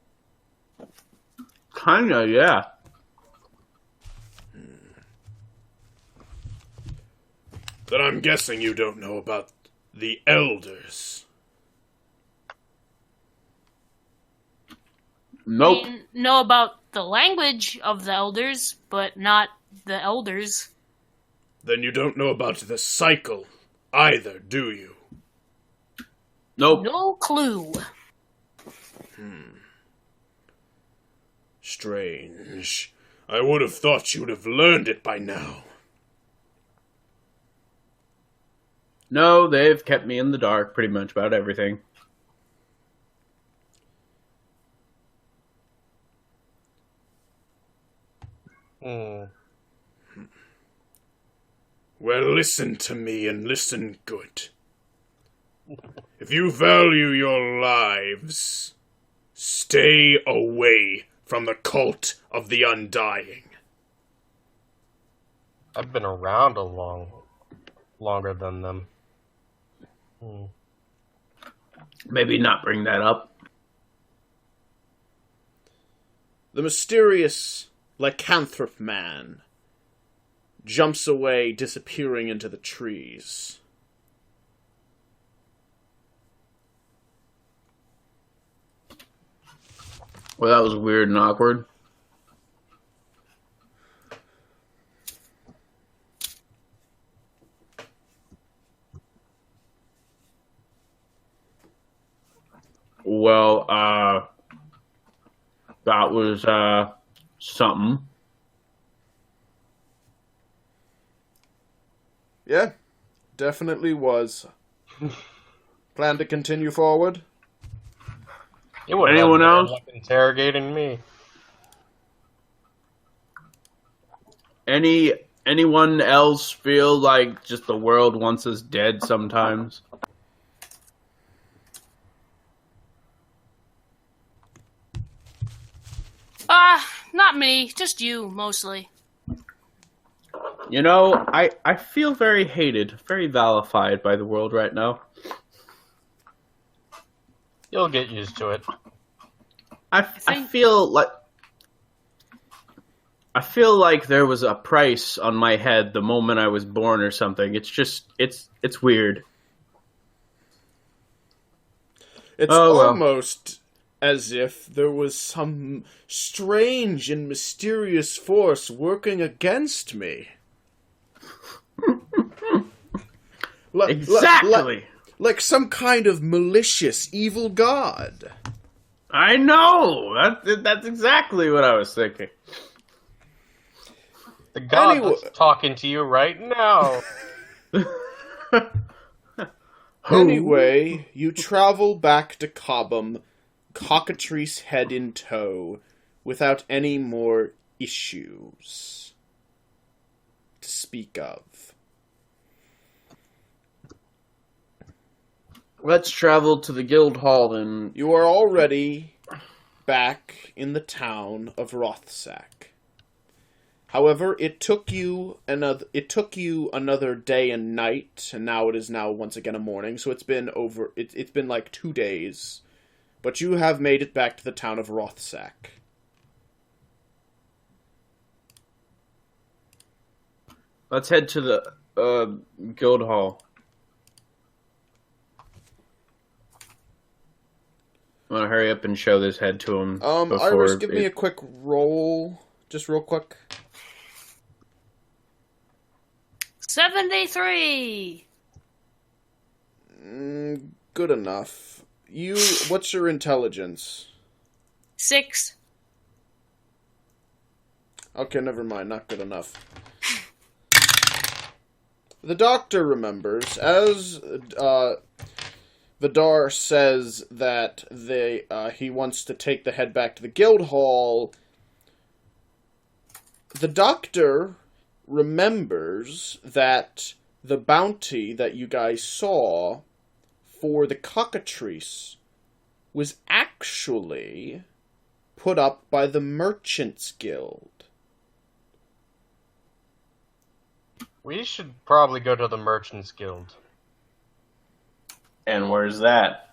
Kinda, yeah. Then I'm guessing you don't know about the Elders. Nope. We know about the language of the Elders, but not the Elders. Then you don't know about the cycle either, do you? Nope. No clue. Strange. I would have thought you'd have learned it by now. No, they've kept me in the dark pretty much about everything. Well, listen to me and listen good. If you value your lives, stay away from the cult of the Undying. I've been around longer than them. Maybe not bring that up. The mysterious lycanthrope man jumps away, disappearing into the trees. Well, that was weird and awkward. Well, that was, something. Yeah, definitely was. Plan to continue forward? Anyone else? Like interrogating me. Anyone else feel like just the world wants us dead sometimes? Not me, just you, mostly. You know, I feel very hated, very vilified by the world right now. You'll get used to it. I feel like there was a price on my head the moment I was born or something. It's just it's weird. It's almost as if there was some strange and mysterious force working against me. Exactly. Like some kind of malicious, evil god. I know. That's exactly what I was thinking. The god that's talking to you right now. Anyway, you travel back to Cobham, Cockatrice head in tow, without any more issues to speak of. Let's travel to the guild hall then. You are already back in the town of Rothsack. However, it took you another day and night, and now it is once again a morning. So it's been like 2 days, but you have made it back to the town of Rothsack. Let's head to the guild hall. I want to hurry up and show this head to him. Iris, give me a quick roll, just real quick. 73. Good enough. What's your intelligence? 6. Okay, never mind. Not good enough. The doctor remembers, as Vidar says that he wants to take the head back to the guild hall. The doctor remembers that the bounty that you guys saw for the cockatrice was actually put up by the Merchants Guild. We should probably go to the Merchants Guild. And where's that?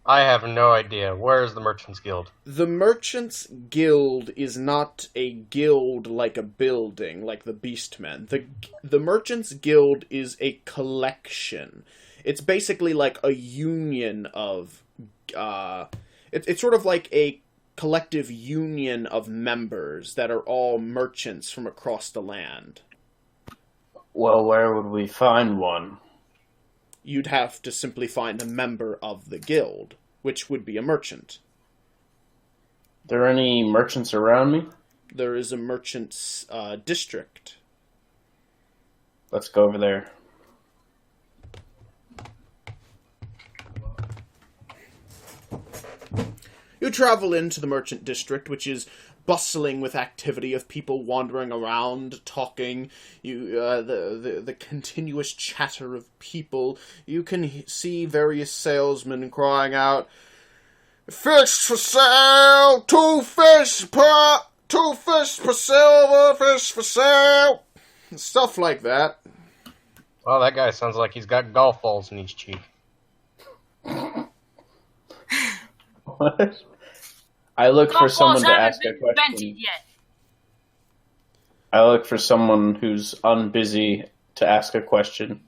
I have no idea. Where is the Merchants Guild? The Merchants Guild is not a guild like a building, like the Beastmen. The Merchants Guild is a collection. It's basically like a union of... It's sort of like a collective union of members that are all merchants from across the land. Well, where would we find one? You'd have to simply find a member of the guild, which would be a merchant. There any merchants around me? There is a merchant's district. Let's go over there. You travel into the merchant district, which is bustling with activity of people wandering around, talking. The continuous chatter of people. You can see various salesmen crying out, "Fish for sale! 2 fish per silver! Fish for sale!" And stuff like that. Well, that guy sounds like he's got golf balls in each cheek. What? I look for someone to ask a invented question. yet. I look for someone who's unbusy to ask a question.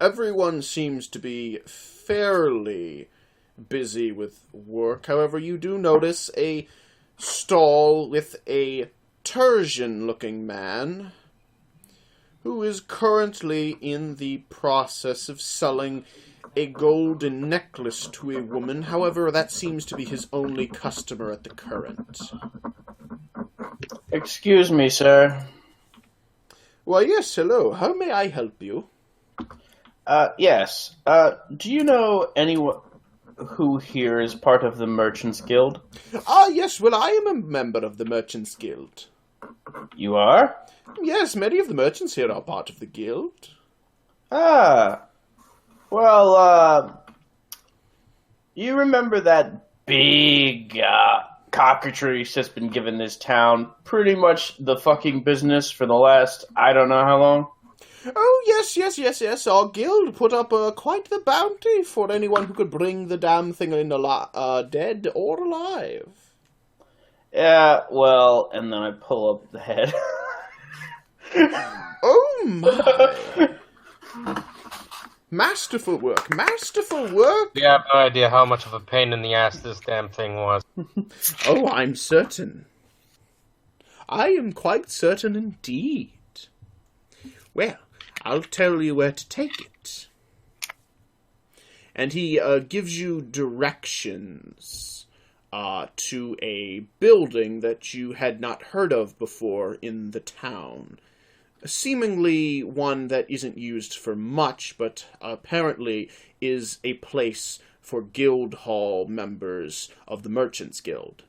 Everyone seems to be fairly busy with work. However, you do notice a stall with a Tertian-looking man who is currently in the process of selling a golden necklace to a woman. However, that seems to be his only customer at the current. Excuse me, sir. Why, yes, hello. How may I help you? Yes. Do you know anyone who here is part of the Merchants Guild? Ah, yes, well, I am a member of the Merchants Guild. You are? Yes, many of the merchants here are part of the guild. Ah. Well, you remember that big, cockatrice that's been giving this town pretty much the fucking business for the last, I don't know how long? Oh, yes. Our guild put up quite the bounty for anyone who could bring the damn thing in dead or alive. Yeah, well, and then I pull up the head. Oh, my. Masterful work. You have no idea how much of a pain in the ass this damn thing was. Oh, I'm certain. I am quite certain indeed. Well, I'll tell you where to take it. And he gives you directions to a building that you had not heard of before in the town. Seemingly one that isn't used for much, but apparently is a place for guild hall members of the Merchants Guild.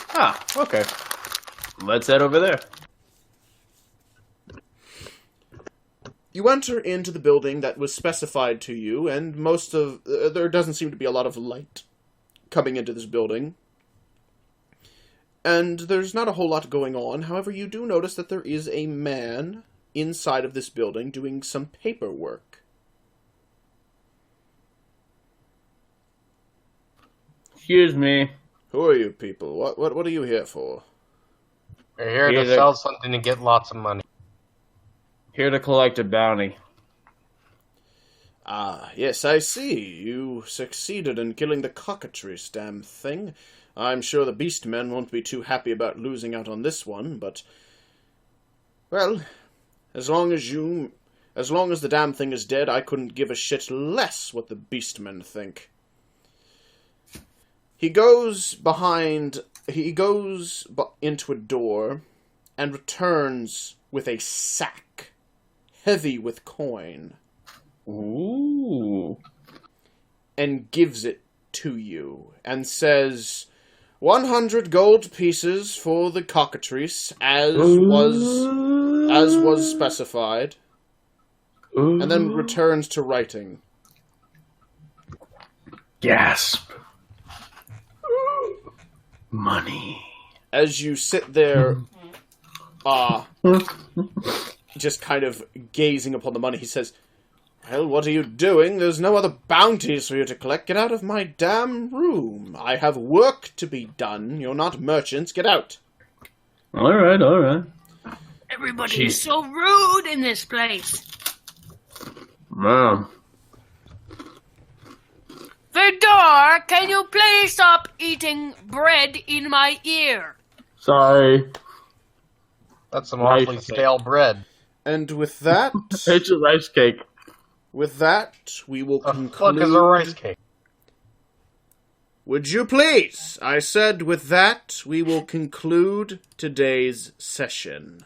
Ah, okay. Let's head over there. You enter into the building that was specified to you, and there doesn't seem to be a lot of light coming into this building. And there's not a whole lot going on. However, you do notice that there is a man inside of this building doing some paperwork. Excuse me. Who are you people? What are you here for? We're here to sell something to get lots of money. Here to collect a bounty. Ah, yes, I see. You succeeded in killing the cockatrice, damn thing. I'm sure the beastmen won't be too happy about losing out on this one, but... Well, as long as the damn thing is dead, I couldn't give a shit less what the beastmen think. He goes into a door and returns with a sack, heavy with coin. Ooh. And gives it to you, and says, 100 gold pieces for the cockatrice, as was specified, and then returns to writing. Gasp. Money. As you sit there, just kind of gazing upon the money, he says, well, what are you doing? There's no other bounties for you to collect. Get out of my damn room. I have work to be done. You're not merchants. Get out. All right. Everybody's so rude in this place. Mom. Vidor, can you please stop eating bread in my ear? Sorry. That's some awfully stale bread. And with that... It's a rice cake. With that, we will conclude... Fuck is a rice cake? Would you please? I said with that, we will conclude today's session.